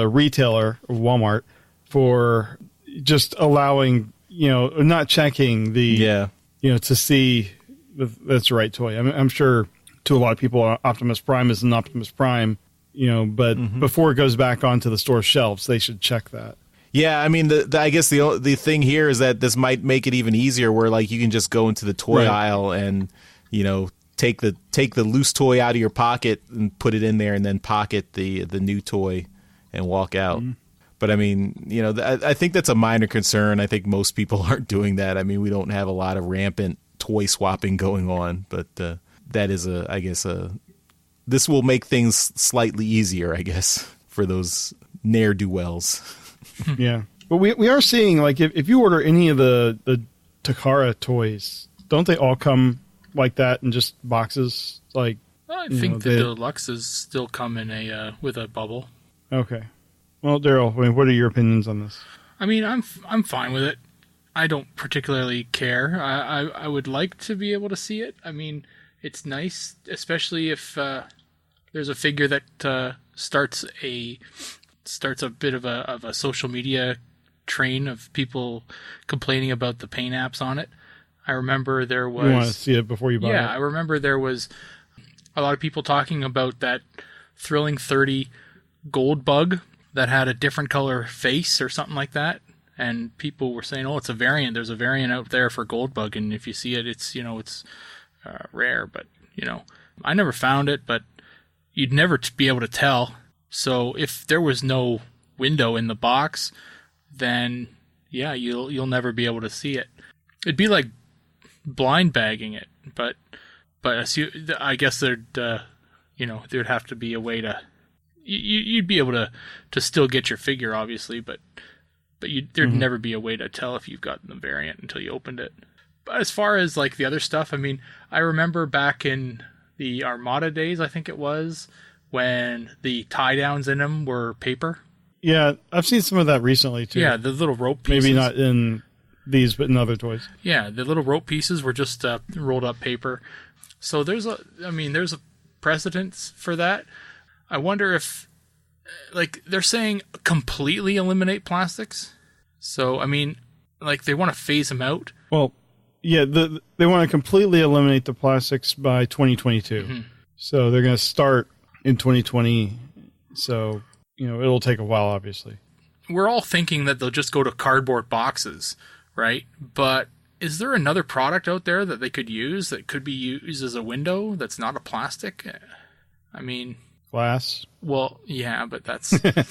retailer of Walmart for just allowing not checking the to see that's the right toy. I mean, I'm sure to a lot of people, Optimus Prime is an Optimus Prime, but before it goes back onto the store shelves, they should check that. Yeah, I mean, I guess the thing here is that this might make it even easier, where like you can just go into the toy aisle and take the loose toy out of your pocket and put it in there, and then pocket the new toy and walk out. Mm-hmm. But I mean, I think that's a minor concern. I think most people aren't doing that. I mean, we don't have a lot of rampant toy swapping going on, but that is this will make things slightly easier, I guess, for those ne'er-do-wells. Yeah. But we are seeing, like, if you order any of the Takara toys, don't they all come like that in just boxes? Like, I think the deluxes still come in with a bubble. Okay. Well, Darryl, I mean, what are your opinions on this? I mean, I'm fine with it. I don't particularly care. I would like to be able to see it. I mean, it's nice, especially if there's a figure that starts a bit of a social media train of people complaining about the paint apps on it. I remember there was... You want to see it before you buy it? Yeah, I remember there was a lot of people talking about that Thrilling 30 gold bug that had a different color face or something like that. And people were saying, it's a variant. There's a variant out there for gold bug, and if you see it, it's rare. But, I never found it, but you'd never be able to tell. So if there was no window in the box, then yeah, you'll never be able to see it. It'd be like blind bagging it, but I guess there'd have to be a way to you'd be able to still get your figure, obviously, but there'd never be a way to tell if you've gotten the variant until you opened it. But as far as like the other stuff, I mean, I remember back in the Armada days, I think it was, when the tie downs in them were paper. Yeah, I've seen some of that recently too. Yeah, the little rope pieces. Maybe not in these, but in other toys. Yeah, the little rope pieces were just rolled up paper. So there's a precedence for that. I wonder if, like, they're saying completely eliminate plastics. So, I mean, like, they want to phase them out. Well, yeah, they want to completely eliminate the plastics by 2022. Mm-hmm. So they're going to start in 2020. So, it'll take a while, obviously. We're all thinking that they'll just go to cardboard boxes, right? But is there another product out there that they could use that could be used as a window that's not a plastic? I mean... Glass? Well, yeah, but that's... I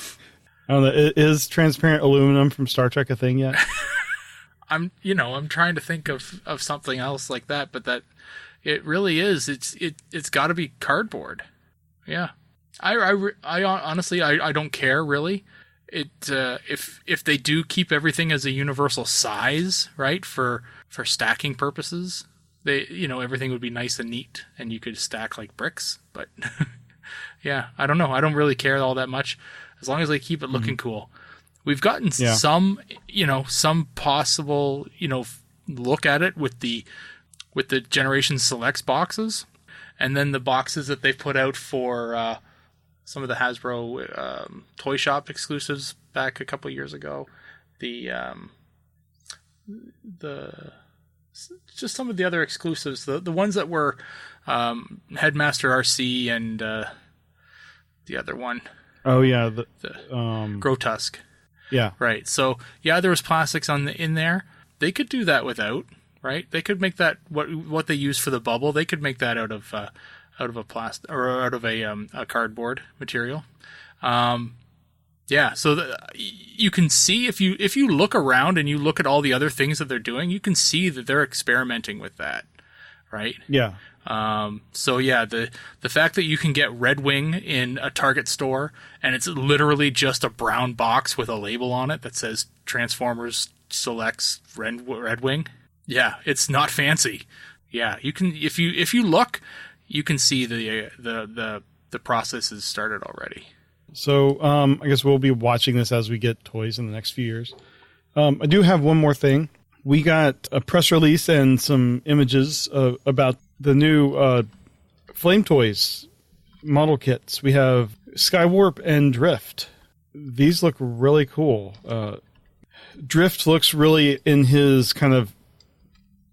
don't know. Is transparent aluminum from Star Trek a thing yet? I'm trying to think of something else like that, but that it really is. It's got to be cardboard. Yeah. I honestly don't care really. If they do keep everything as a universal size, right, for stacking purposes, everything would be nice and neat and you could stack like bricks, but yeah, I don't know. I don't really care all that much as long as they keep it looking cool. We've gotten some possible, look at it with the Generation Selects boxes, and then the boxes that they've put out for some of the Hasbro Toy Shop exclusives back a couple years ago. Just some of the other exclusives, the ones that were Headmaster RC and the other one. Oh yeah, the Grotusk. Yeah. Right. So yeah, there was plastics in there. They could do that without, right? They could make that what they use for the bubble. They could make that out of a plastic or out of a cardboard material. Yeah. So you can see if you look around and you look at all the other things that they're doing, you can see that they're experimenting with that, right? Yeah. So yeah, the fact that you can get Red Wing in a Target store and it's literally just a brown box with a label on it that says Transformers Selects Red Wing. Yeah, it's not fancy. Yeah, you can if you look, you can see the process has started already. So I guess we'll be watching this as we get toys in the next few years. I do have one more thing. We got a press release and some images about the new Flame Toys model kits. We have Skywarp and Drift. These look really cool. Drift looks really in his kind of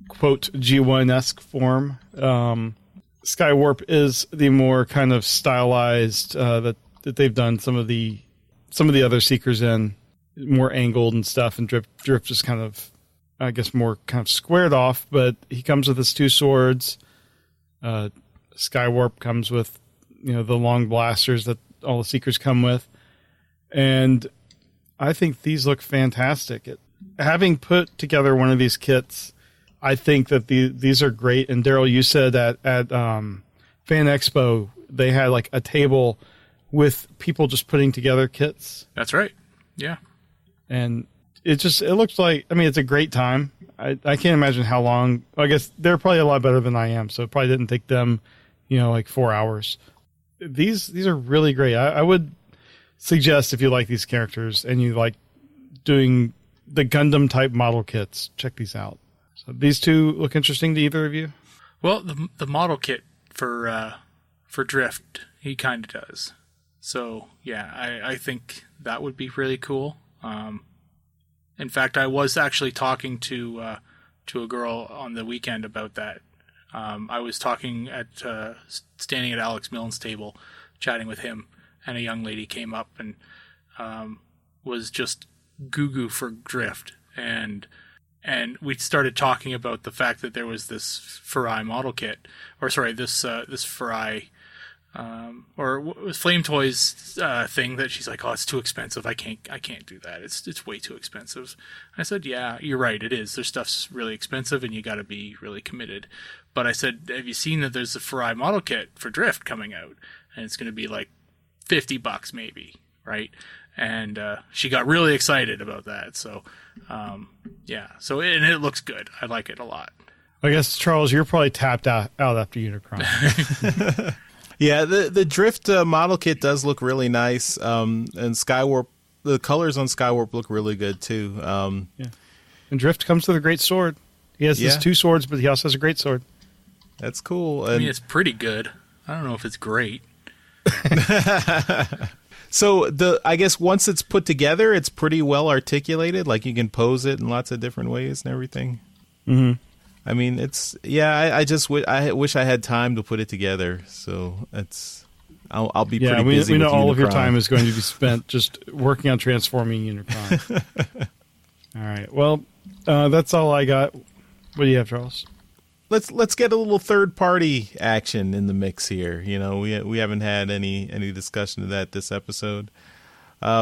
quote G1-esque form. Skywarp is the more kind of stylized that they've done some of the other Seekers in, more angled and stuff, and Drift is kind of, I guess, more kind of squared off, but he comes with his two swords. Skywarp comes with, the long blasters that all the Seekers come with. And I think these look fantastic. Having put together one of these kits, I think that these are great. And Darryl, you said at Fan Expo, they had like a table with people just putting together kits. That's right. Yeah. And it looks like, it's a great time. I can't imagine how long. I guess they're probably a lot better than I am, so it probably didn't take them, like 4 hours. These are really great. I would suggest if you like these characters and you like doing the Gundam type model kits, check these out. So these two look interesting to either of you? Well, the model kit for Drift, he kind of does. So yeah, I think that would be really cool. In fact, I was actually talking to a girl on the weekend about that. I was standing at Alex Milne's table, chatting with him, and a young lady came up and was just goo for Drift, and we started talking about the fact that there was this Furai model kit, this Furai or with Flame Toys thing that she's like, oh, it's too expensive. I can't do that. It's way too expensive. I said, yeah, you're right. It is. Their stuff's really expensive, and you got to be really committed. But I said, have you seen that there's a Furai model kit for Drift coming out, and it's going to be like $50 maybe, right? And she got really excited about that. So, yeah. So and it looks good. I like it a lot. I guess, Charles, you're probably tapped out after Unicron. Yeah, the Drift model kit does look really nice, and Skywarp, the colors on Skywarp look really good too. Yeah. And Drift comes with a great sword. He has his 2 swords, but he also has a great sword. That's cool. I mean, it's pretty good. I don't know if it's great. So I guess once it's put together, it's pretty well articulated. Like you can pose it in lots of different ways and everything. Mm-hmm. I mean, I wish I had time to put it together. So I'll be pretty busy. We know with all Unicron. of your time is going to be spent just working on transforming Unicron. All right. Well, that's all I got. What do you have, Charles? Let's get a little third party action in the mix here. You know, we haven't had any discussion of that this episode.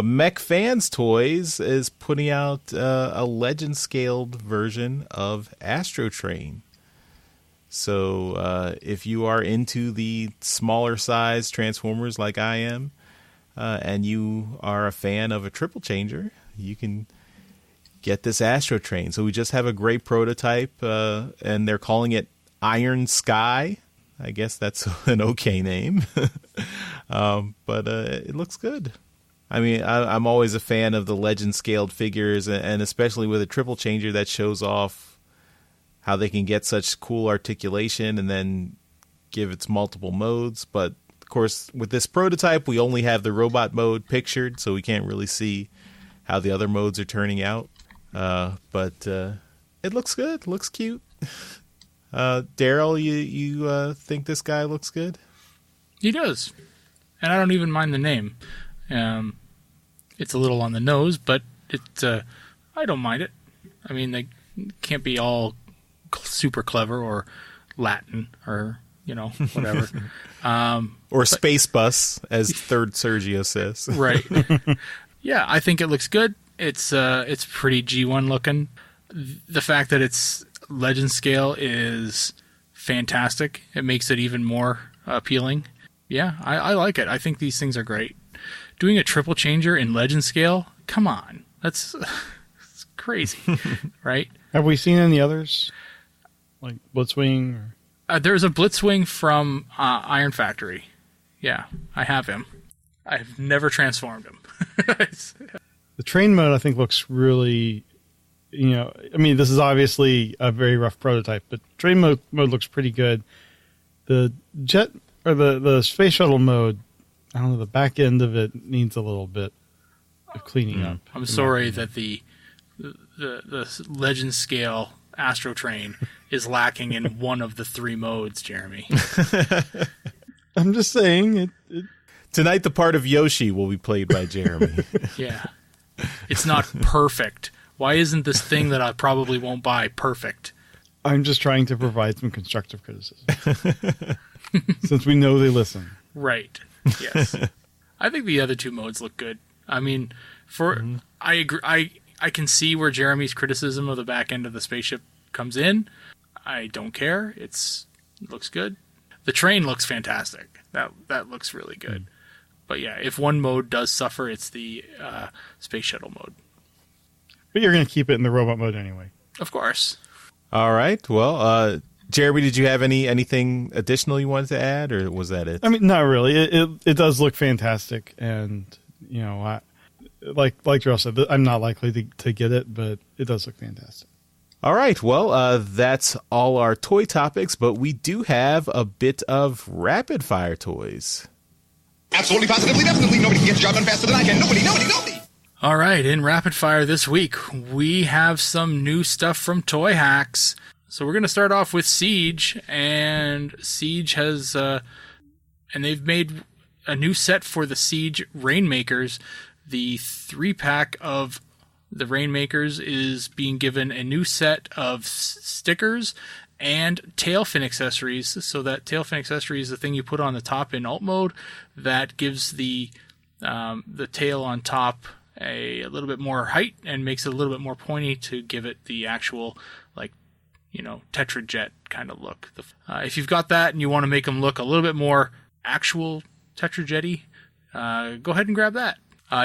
Mech Fans Toys is putting out a legend scaled version of Astrotrain. So if you are into the smaller size Transformers like I am, and you are a fan of a triple changer, you can get this Astrotrain. So we just have a great prototype, and they're calling it Iron Sky. I guess that's an okay name. But it looks good. I mean, I'm always a fan of the legend scaled figures, and especially with a triple changer that shows off how they can get such cool articulation and then give its multiple modes. But of course, with this prototype, we only have the robot mode pictured, so we can't really see how the other modes are turning out. But it looks good. Looks cute. Darryl, you think this guy looks good? He does. And I don't even mind the name. It's a little on the nose, but I don't mind it. I mean, they can't be all super clever or Latin or, whatever. Or Space Bus, as Third Sergio says. Right. Yeah, I think it looks good. It's pretty G1 looking. The fact that it's legend scale is fantastic. It makes it even more appealing. Yeah, I like it. I think these things are great. Doing a triple changer in legend scale, come on. That's crazy, right? Have we seen any others? Like Blitzwing? There's a Blitzwing from Iron Factory. Yeah, I have him. I've never transformed him. The train mode, I think, looks really, I mean, this is obviously a very rough prototype, but train mode looks pretty good. The jet, or the space shuttle mode, I don't know, the back end of it needs a little bit of cleaning up. I'm sorry that the legend scale Astrotrain is lacking in one of the 3 modes, Jeremy. I'm just saying. Tonight, the part of Yoshi will be played by Jeremy. Yeah. It's not perfect. Why isn't this thing that I probably won't buy perfect? I'm just trying to provide some constructive criticism. Since we know they listen. Right. Yes. I think the other 2 modes look good. I mean, I agree. I can see where Jeremy's criticism of the back end of the spaceship comes in. I don't care. It looks good. The train looks fantastic. That looks really good. But yeah, if one mode does suffer, it's the space shuttle mode. But you're going to keep it in the robot mode anyway. Of course. All right. Well, Jeremy, did you have anything additional you wanted to add, or was that it? I mean, not really. It does look fantastic, and like Darryl said, I'm not likely to get it, but it does look fantastic. All right. Well, that's all our toy topics, but we do have a bit of rapid fire toys. Absolutely, positively, definitely. Nobody can get the job done faster than I can. Nobody. All right, in rapid fire this week, we have some new stuff from Toy Hacks. So we're going to start off with Siege, and Siege has, and they've made a new set for the Siege Rainmakers. The 3-pack of the Rainmakers is being given a new set of stickers and tail fin accessories. So that tail fin accessory is the thing you put on the top in alt mode that gives the tail on top a little bit more height and makes it a little bit more pointy to give it the actual, like, Tetrajet kind of look. If you've got that and you want to make them look a little bit more actual Tetrajet-y, go ahead and grab that.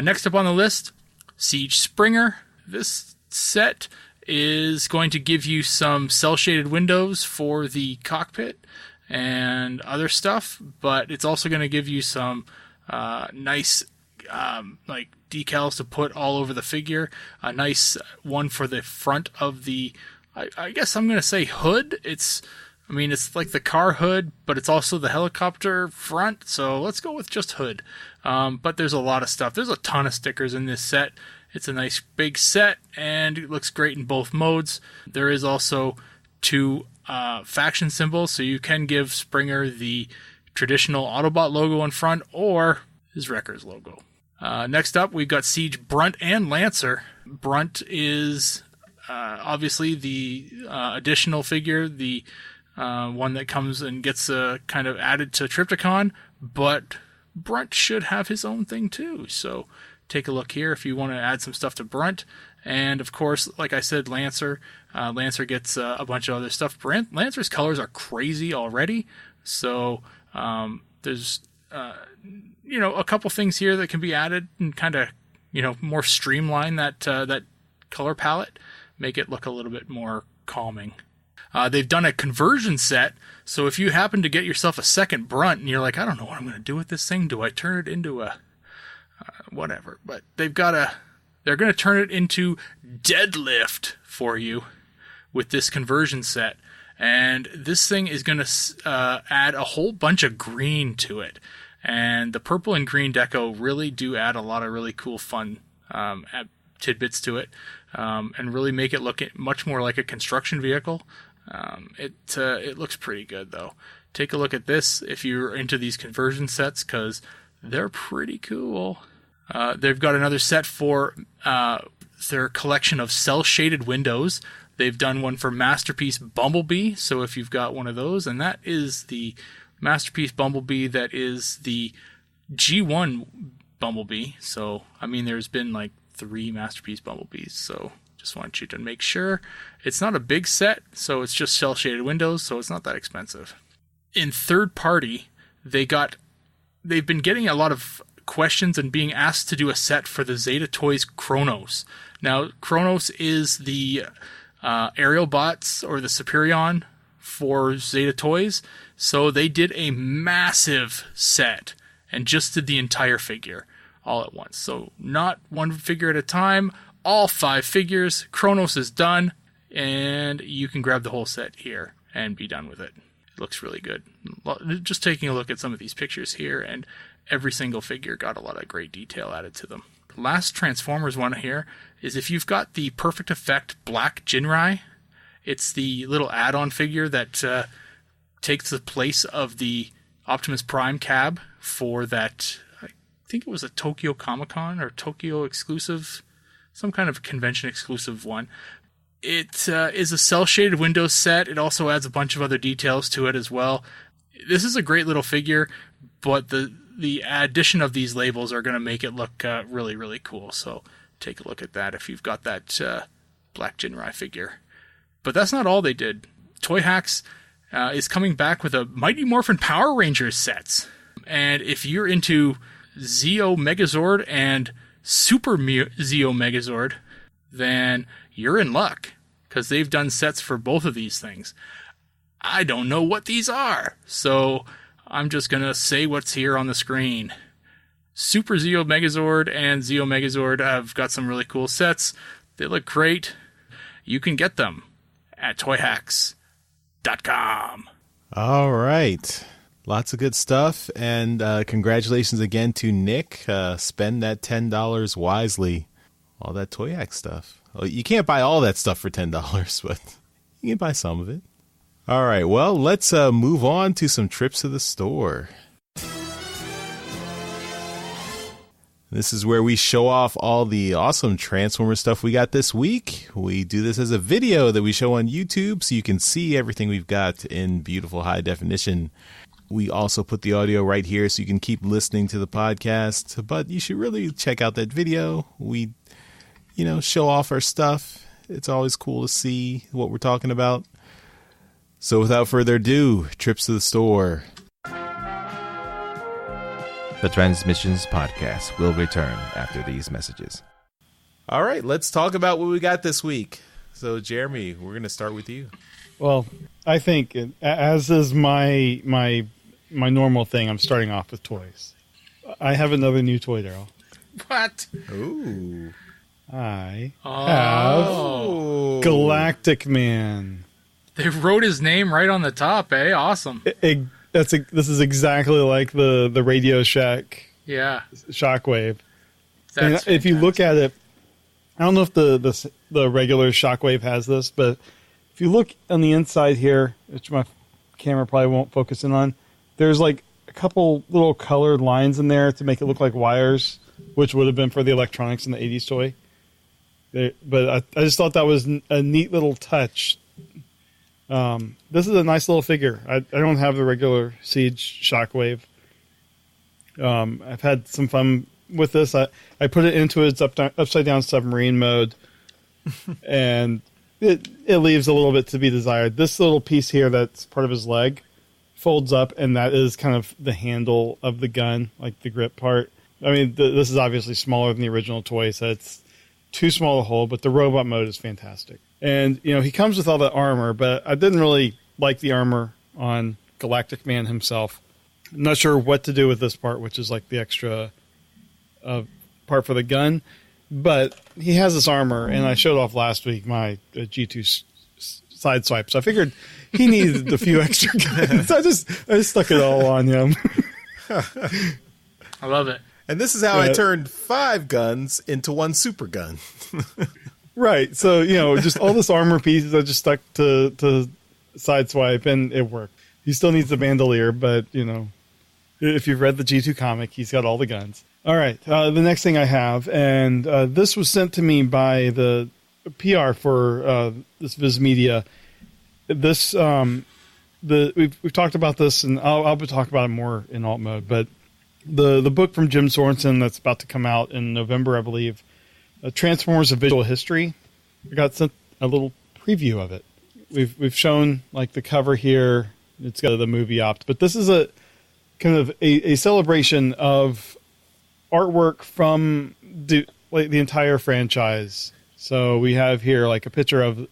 Next up on the list, Siege Springer. This set is going to give you some cel-shaded windows for the cockpit and other stuff, but it's also going to give you some nice like decals to put all over the figure. A nice one for the front of the, I guess I'm going to say hood. It's like the car hood, but it's also the helicopter front. So let's go with just hood. But there's a lot of stuff. There's a ton of stickers in this set. It's a nice big set and it looks great in both modes. There is also 2 faction symbols. So you can give Springer the traditional Autobot logo in front or his Wrecker's logo. Next up, we've got Siege Brunt and Lancer. Brunt is obviously the additional figure, the one that comes and gets kind of added to Trypticon, but Brunt should have his own thing too. So take a look here if you want to add some stuff to Brunt. And of course, like I said, Lancer. Lancer gets a bunch of other stuff. Lancer's colors are crazy already. So there's a couple things here that can be added and kind of more streamline that color palette, make it look a little bit more calming. They've done a conversion set, so if you happen to get yourself a second Brunt and you're like, I don't know what I'm going to do with this thing. Do I turn it into a whatever? But they're going to turn it into Deadlift for you with this conversion set. And this thing is going to add a whole bunch of green to it. And the purple and green deco really do add a lot of really cool, fun tidbits to it, and really make it look much more like a construction vehicle. It looks pretty good, though. Take a look at this if you're into these conversion sets, because they're pretty cool. They've got another set for their collection of cel-shaded windows. They've done one for Masterpiece Bumblebee, so if you've got one of those, and that is the Masterpiece Bumblebee that is the G1 Bumblebee. So, there's been like 3 Masterpiece Bumblebees, so just want you to make sure. It's not a big set, so it's just cel-shaded windows, so it's not that expensive. In third party, they've been getting a lot of questions and being asked to do a set for the Zeta Toys Kronos. Now, Kronos is the aerial bots or the Superion for Zeta Toys, so they did a massive set and just did the entire figure all at once. So not one figure at a time, all 5 figures. Kronos is done, and you can grab the whole set here and be done with it. It looks really good. Just taking a look at some of these pictures here, and every single figure got a lot of great detail added to them. Last Transformers one here is if you've got the Perfect Effect Black Jinrai. It's the little add-on figure that takes the place of the Optimus Prime cab for that, I think it was a Tokyo Comic-Con or Tokyo exclusive, some kind of convention exclusive one. It is a cel-shaded Windows set. It also adds a bunch of other details to it as well. This is a great little figure, but the addition of these labels are going to make it look really, really cool. So take a look at that if you've got that Black Jinrai figure. But that's not all they did. Toy Hacks is coming back with a Mighty Morphin Power Rangers sets. And if you're into Zeo Megazord and Super Zeo Megazord, then you're in luck, because they've done sets for both of these things. I don't know what these are, so I'm just going to say what's here on the screen. Super Zeo Megazord and Zeo Megazord have got some really cool sets. They look great. You can get them at toyhacks.com. All right. Lots of good stuff. And congratulations again to Nick. Spend that $10 wisely. All that Toy Hacks stuff. Well, you can't buy all that stuff for $10, but you can buy some of it. All right. Well, let's move on to some trips to the store. This is where we show off all the awesome Transformer stuff we got this week. We do this as a video that we show on YouTube so you can see everything we've got in beautiful high definition. We also put the audio right here so you can keep listening to the podcast, but you should really check out that video. We, show off our stuff. It's always cool to see what we're talking about. So without further ado, trips to the store. The Transmissions Podcast will return after these messages. All right, let's talk about what we got this week. So, Jeremy, we're going to start with you. Well, I think, as is my normal thing, I'm starting off with toys. I have another new toy, Darryl. What? Ooh. I have Galactic Man. They wrote his name right on the top, eh? Awesome. This is exactly like the Radio Shack Shockwave. And if you look at it, I don't know if the regular Shockwave has this, but if you look on the inside here, which my camera probably won't focus in on, there's like a couple little colored lines in there to make it look like wires, which would have been for the electronics in the 80s toy. But I just thought that was a neat little touch. This is a nice little figure. I don't have the regular Siege Shockwave. I've had some fun with this. I put it into its upside down submarine mode, and it leaves a little bit to be desired. This little piece here that's part of his leg folds up, and that is kind of the handle of the gun, like the grip part. I mean, this is obviously smaller than the original toy, so it's too small to hold, but the robot mode is fantastic. And, he comes with all the armor, but I didn't really like the armor on Galactic Man himself. I'm not sure what to do with this part, which is like the extra part for the gun. But he has this armor, and I showed off last week my G2 side swipe. So I figured he needed a few extra guns. I just stuck it all on him. I love it. And this is how I turned 5 guns into 1 super gun. Right. So, just all this armor pieces I just stuck to sideswipe, and it worked. He still needs the bandolier, but, if you've read the G2 comic, he's got all the guns. All right. The next thing I have, and this was sent to me by the PR for this Viz Media. This, we've talked about this, and I'll talk about it more in alt mode, but the book from Jim Sorensen that's about to come out in November, I believe, Transformers: A Visual History. I got sent a little preview of it. We've shown like the cover here. It's got the movie opt, but this is a kind of a celebration of artwork from the entire franchise. So we have here like a picture of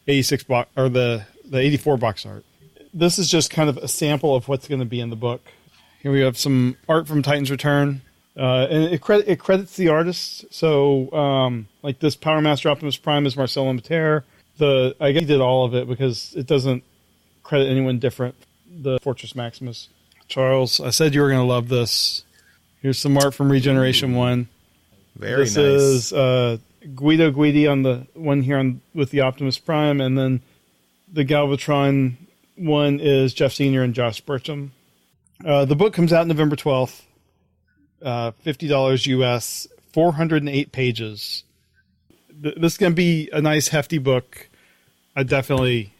86 box or the 84 box art. This is just kind of a sample of what's going to be in the book. Here we have some art from Titan's Return. And it credits the artists. So, like this Power Master Optimus Prime is Marcelo Mater. I guess he did all of it because it doesn't credit anyone different. The Fortress Maximus. Charles, I said you were going to love this. Here's some art from Regeneration 1. Very nice. This is Guido Guidi on the one here with the Optimus Prime, and then the Galvatron one is Jeff Sr. and Josh Burcham. The book comes out November 12th. $50 US, 408 pages. This is going to be a nice hefty book. I definitely,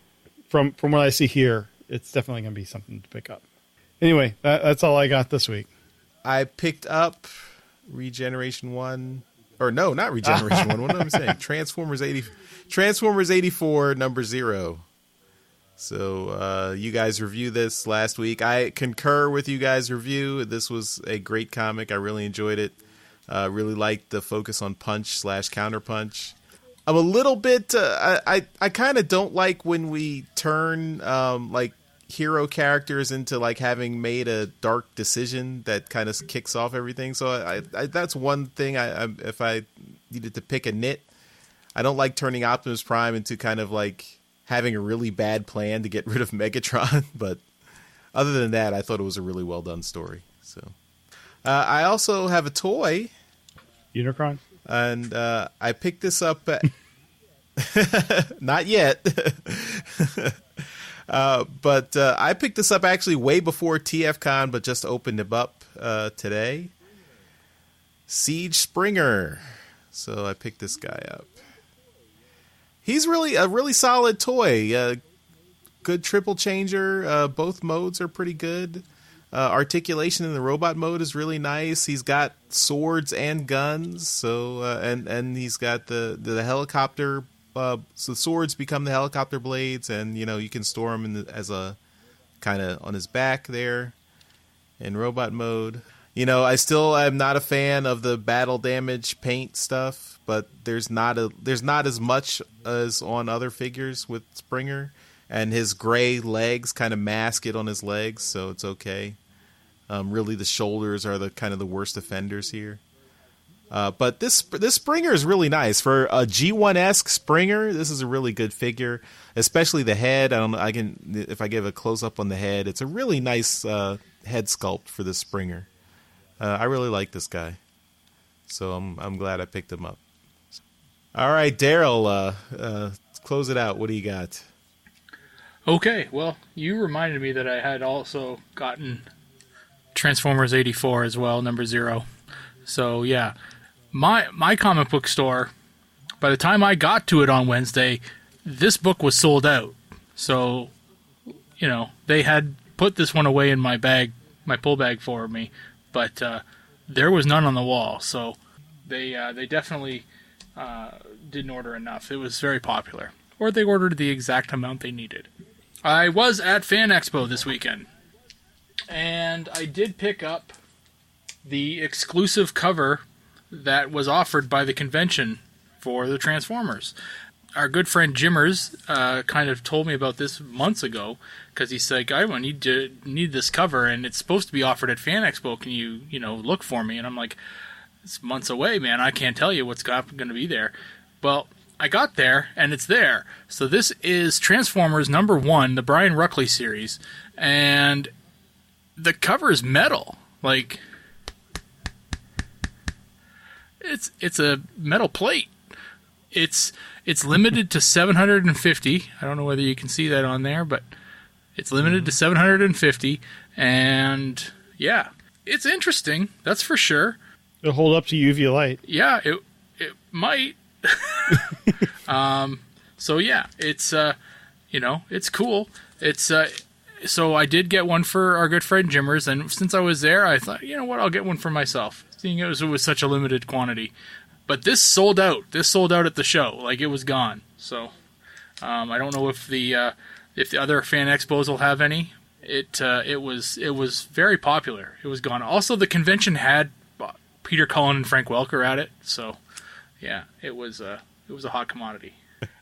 from what I see here, it's definitely going to be something to pick up. Anyway, that's all I got this week. I picked up Regeneration 1, or no, not Regeneration 1. What am I saying? Transformers 84 number 0. So you guys reviewed this last week. I concur with you guys' review. This was a great comic. I really enjoyed it. Really liked the focus on punch/counterpunch. I'm a little bit. I kind of don't like when we turn like hero characters into like having made a dark decision that kind of kicks off everything. So I that's one thing. If I needed to pick a nit, I don't like turning Optimus Prime into kind of like having a really bad plan to get rid of Megatron, but other than that, I thought it was a really well done story. So, I also have a toy, Unicron, and I picked this up. Not yet, but I picked this up actually way before TFCon, but just opened him up today. Siege Springer. So I picked this guy up. He's really a really solid toy. Good triple changer. Both modes are pretty good. Articulation in the robot mode is really nice. He's got swords and guns. So and he's got the helicopter. So the swords become the helicopter blades, and you can store them as a kind of on his back there in robot mode. I still am not a fan of the battle damage paint stuff, but there's not as much as on other figures with Springer, and his gray legs kind of mask it on his legs, so it's okay. Really, the shoulders are the kind of the worst offenders here. But this Springer is really nice for a G1-esque Springer. This is a really good figure, especially the head. If I give a close up on the head, it's a really nice head sculpt for this Springer. I really like this guy, so I'm glad I picked him up. All right, Darryl, close it out. What do you got? Okay, well, you reminded me that I had also gotten Transformers 84 as well, number 0. So yeah, my comic book store, by the time I got to it on Wednesday, this book was sold out. So, they had put this one away in my bag, my pull bag for me. But there was none on the wall, so they definitely didn't order enough. It was very popular. Or they ordered the exact amount they needed. I was at Fan Expo this weekend, and I did pick up the exclusive cover that was offered by the convention for the Transformers. Our good friend Jimmers kind of told me about this months ago, because he said, I need this cover, and it's supposed to be offered at Fan Expo. Can you, look for me? And I'm like, it's months away, man. I can't tell you what's going to be there. Well, I got there, and it's there. So this is Transformers number 1, the Brian Ruckley series, and the cover is metal. Like, it's a metal plate. It's limited to 750. I don't know whether you can see that on there, but it's limited to 750. And yeah, it's interesting. That's for sure. It'll hold up to UV light. Yeah, it might. So yeah, it's it's cool. It's so I did get one for our good friend Jimmers, and since I was there, I thought, I'll get one for myself, seeing it was such a limited quantity. But this sold out. This sold out at the show. Like, it was gone. So I don't know if the other Fan Expos will have any. It was very popular. It was gone. Also, the convention had Peter Cullen and Frank Welker at it. So yeah, it was a hot commodity.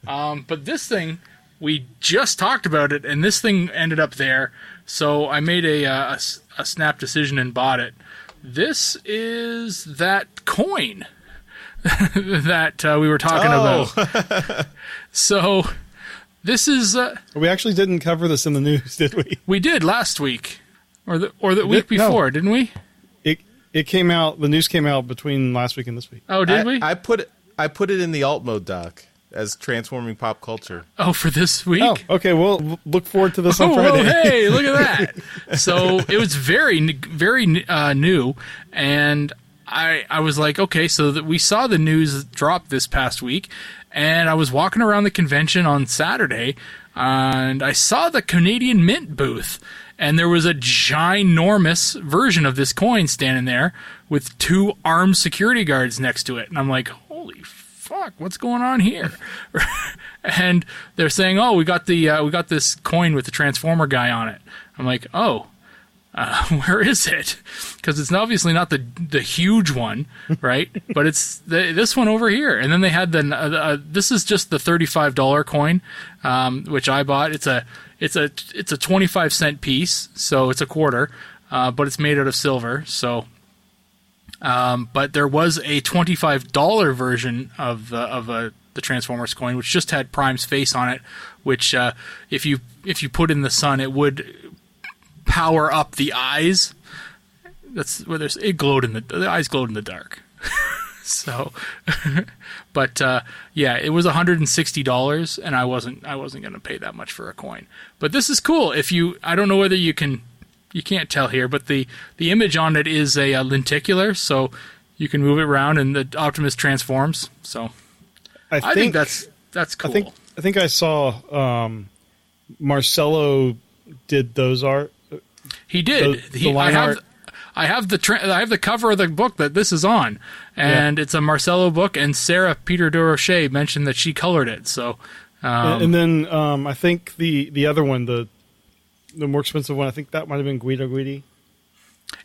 But this thing, we just talked about it, and this thing ended up there. So I made a snap decision and bought it. This is that coin that we were talking about. So this is we actually didn't cover this in the news, did we? We did last week, or the week before, didn't we? It came out. The news came out between last week and this week. Oh, did we? I put it in the alt mode doc as transforming pop culture. Oh, for this week? Oh, okay. Well, look forward to this on Friday. Oh, hey, look at that. So it was very, very new, and I was like, okay, so that we saw the news drop this past week, and I was walking around the convention on Saturday, and I saw the Canadian Mint booth, and there was a ginormous version of this coin standing there with 2 armed security guards next to it, and I'm like, holy fuck, what's going on here? And they're saying, oh, we got this coin with the Transformer guy on it. I'm like, oh. Where is it? Because it's obviously not the huge one, right? But it's this one over here. And then they had this is just the $35 coin, which I bought. It's a 25-cent piece, so it's a quarter, but it's made out of silver. So, but there was a $25 version of the Transformers coin, which just had Prime's face on it. Which, if you put in the sun, it would power up the eyes. That's where the eyes glowed in the dark. So, but yeah, it was $160, and I wasn't going to pay that much for a coin. But this is cool. I don't know whether you can't tell here, but the image on it is a lenticular. So You can move it around, and the Optimus transforms. So I think that's cool. I think I saw Marcelo did those art. He did. I have the cover of the book that this is on, and it's a Marcelo book. And Sarah Peter Durocher mentioned that she colored it. So, and then I think the other one, the more expensive one, I think that might have been Guidi.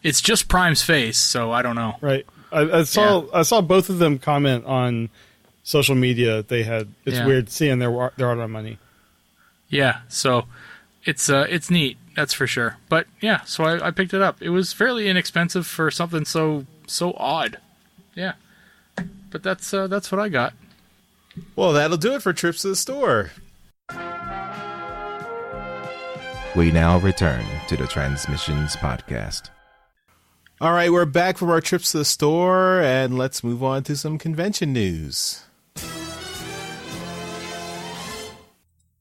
It's just Prime's face, so I don't know. Right. I saw both of them comment on social media. They had weird seeing their art on money. Yeah. So it's neat. That's for sure. But yeah, so I picked it up. It was fairly inexpensive for something so odd. Yeah. But that's what I got. Well, that'll do it for Trips to the Store. We now return to the Transmissions Podcast. All right, we're back from our trips to the store, and let's move on to some convention news.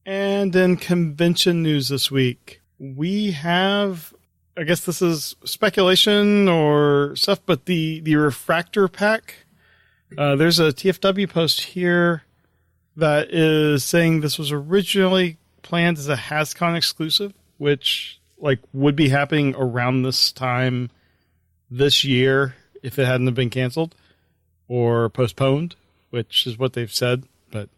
And in convention news this week, we have, I guess this is speculation or stuff, but the Refractor Pack. There's a TFW post here that is saying this was originally planned as a HasCon exclusive, which would be happening around this time this year if it hadn't have been canceled or postponed, which is what they've said. But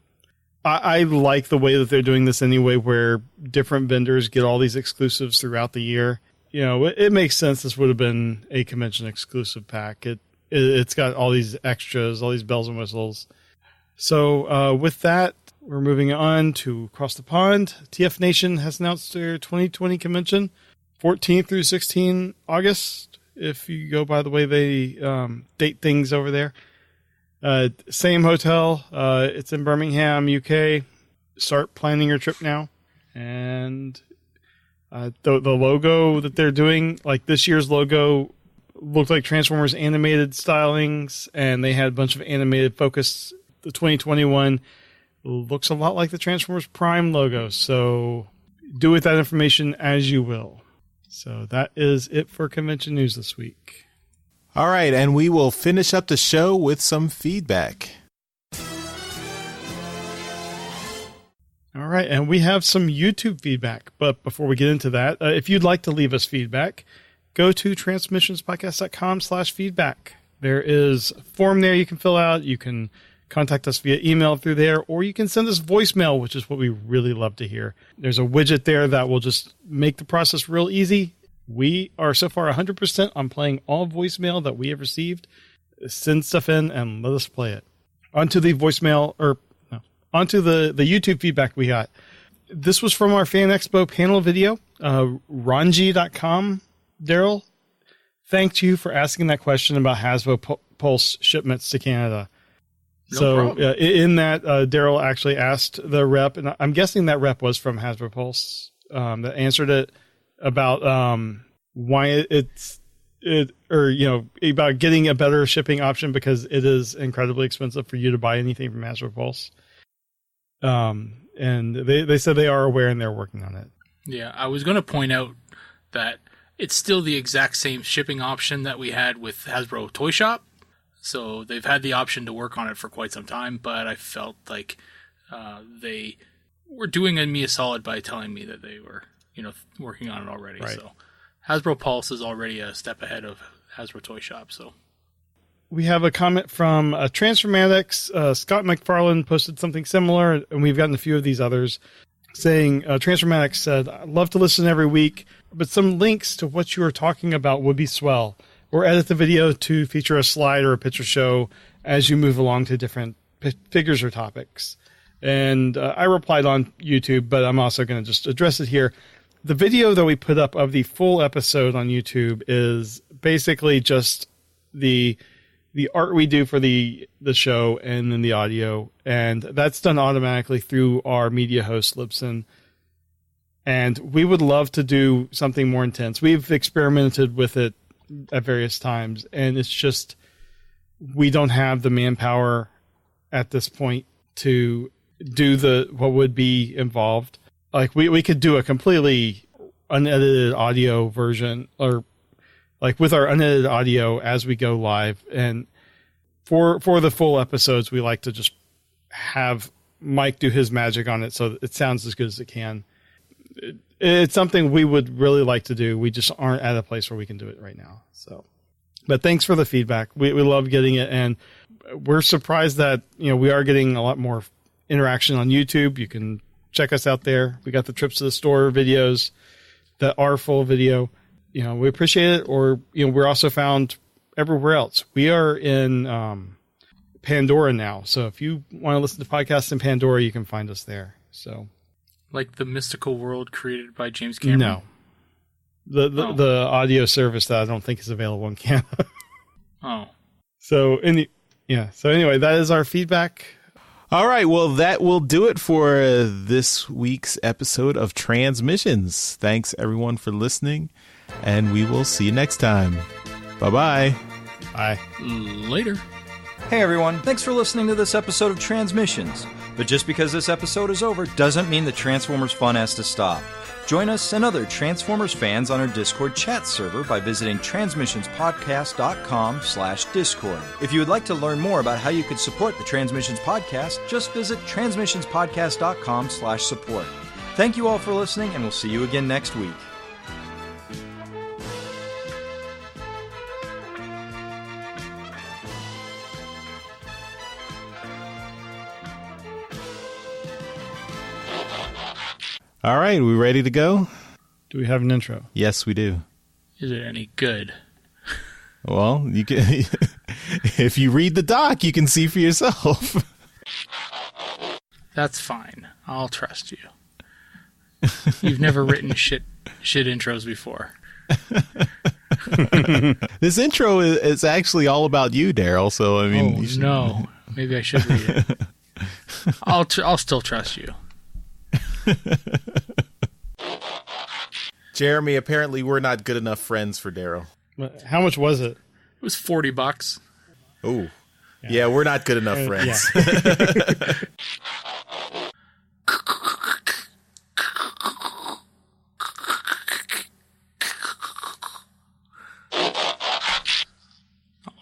I like the way that they're doing this anyway, where different vendors get all these exclusives throughout the year. You know, it makes sense. This would have been a convention exclusive pack. It's got all these extras, all these bells and whistles. So with that, we're moving on to across the pond. TF Nation has announced their 2020 convention, 14 through 16 August. If you go by the way they date things over there. Same hotel. It's in Birmingham, UK. Start planning your trip now. And the logo that they're doing, like this year's logo, looked like Transformers animated stylings, and they had a bunch of animated focus. The 2021 looks a lot like the Transformers Prime logo. So do with that information as you will. So that is it for convention news this week. All right, and we will finish up the show with some feedback. All right, and we have some YouTube feedback. But before we get into that, if you'd like to leave us feedback, go to transmissionspodcast.com/feedback. There is a form there you can fill out. You can contact us via email through there, or you can send us voicemail, which is what we really love to hear. There's a widget there that will just make the process real easy. We are so far 100% on playing all voicemail that we have received. Send stuff in and let us play it. Onto the voicemail, onto the YouTube feedback we got. This was from our Fan Expo panel video. Ranji.com, Darryl, thanked you for asking that question about Hasbro Pulse shipments to Canada. So in that, Darryl actually asked the rep, and I'm guessing that rep was from Hasbro Pulse, that answered it about why about getting a better shipping option, because it is incredibly expensive for you to buy anything from Hasbro Pulse. And they said they are aware and they're working on it. Yeah, I was going to point out that it's still the exact same shipping option that we had with Hasbro Toy Shop. So they've had the option to work on it for quite some time, but I felt like they were doing me a solid by telling me that they were, working on it already. Right. So Hasbro Pulse is already a step ahead of Hasbro Toy Shop. So we have a comment from Transformatics. Scott McFarlane posted something similar, and we've gotten a few of these others, saying Transformatics said, "I'd love to listen every week, but some links to what you are talking about would be swell. Or edit the video to feature a slide or a picture show as you move along to different figures or topics." And I replied on YouTube, but I'm also going to just address it here. The video that we put up of the full episode on YouTube is basically just the art we do for the show and then the audio. And that's done automatically through our media host, Libsyn. And we would love to do something more intense. We've experimented with it at various times, and it's just we don't have the manpower at this point to do what would be involved. Like we could do a completely unedited audio version, or like with our unedited audio as we go live, and for the full episodes, we like to just have Mike do his magic on it so it sounds as good as it can. It's something we would really like to do. We just aren't at a place where we can do it right now. So, but thanks for the feedback. We love getting it, and we're surprised that we are getting a lot more interaction on YouTube. You can check us out there. We got the trips to the store videos that are full video. We appreciate it. Or we're also found everywhere else. We are in Pandora now, so if you want to listen to podcasts in Pandora, you can find us there. So. Like the mystical world created by James Cameron? No. The audio service that I don't think is available in Canada. Oh. So anyway, that is our feedback. All right, well, that will do it for this week's episode of Transmissions. Thanks, everyone, for listening, and we will see you next time. Bye-bye. Bye. Later. Hey everyone, thanks for listening to this episode of Transmissions. But just because this episode is over doesn't mean the Transformers fun has to stop. Join us and other Transformers fans on our Discord chat server by visiting transmissionspodcast.com/Discord. If you would like to learn more about how you could support the Transmissions Podcast, just visit transmissionspodcast.com/support. Thank you all for listening, and we'll see you again next week. All right, we ready to go? Do we have an intro? Yes, we do. Is it any good? Well, you can. If you read the doc, you can see for yourself. That's fine. I'll trust you. You've never written shit intros before. This intro is actually all about you, Darryl. So I mean, you should... no, maybe I should read it. I'll still trust you. Jeremy, apparently we're not good enough friends for Darryl. How much was it? It was $40. Oh, yeah, we're not good enough friends. Yeah.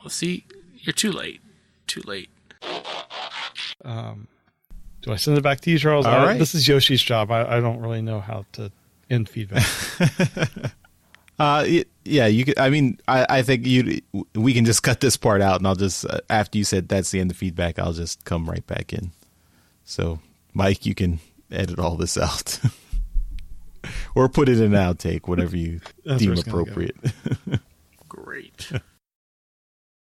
Oh, see, you're too late. Too late. Do I send it back to you, Charles? All right. This is Yoshi's job. I don't really know how to end feedback. Yeah, you could. I mean, I think we can just cut this part out, and I'll just after you said that's the end of feedback, I'll just come right back in. So, Mike, you can edit all this out, or put it in an outtake, whatever you deem appropriate. Great.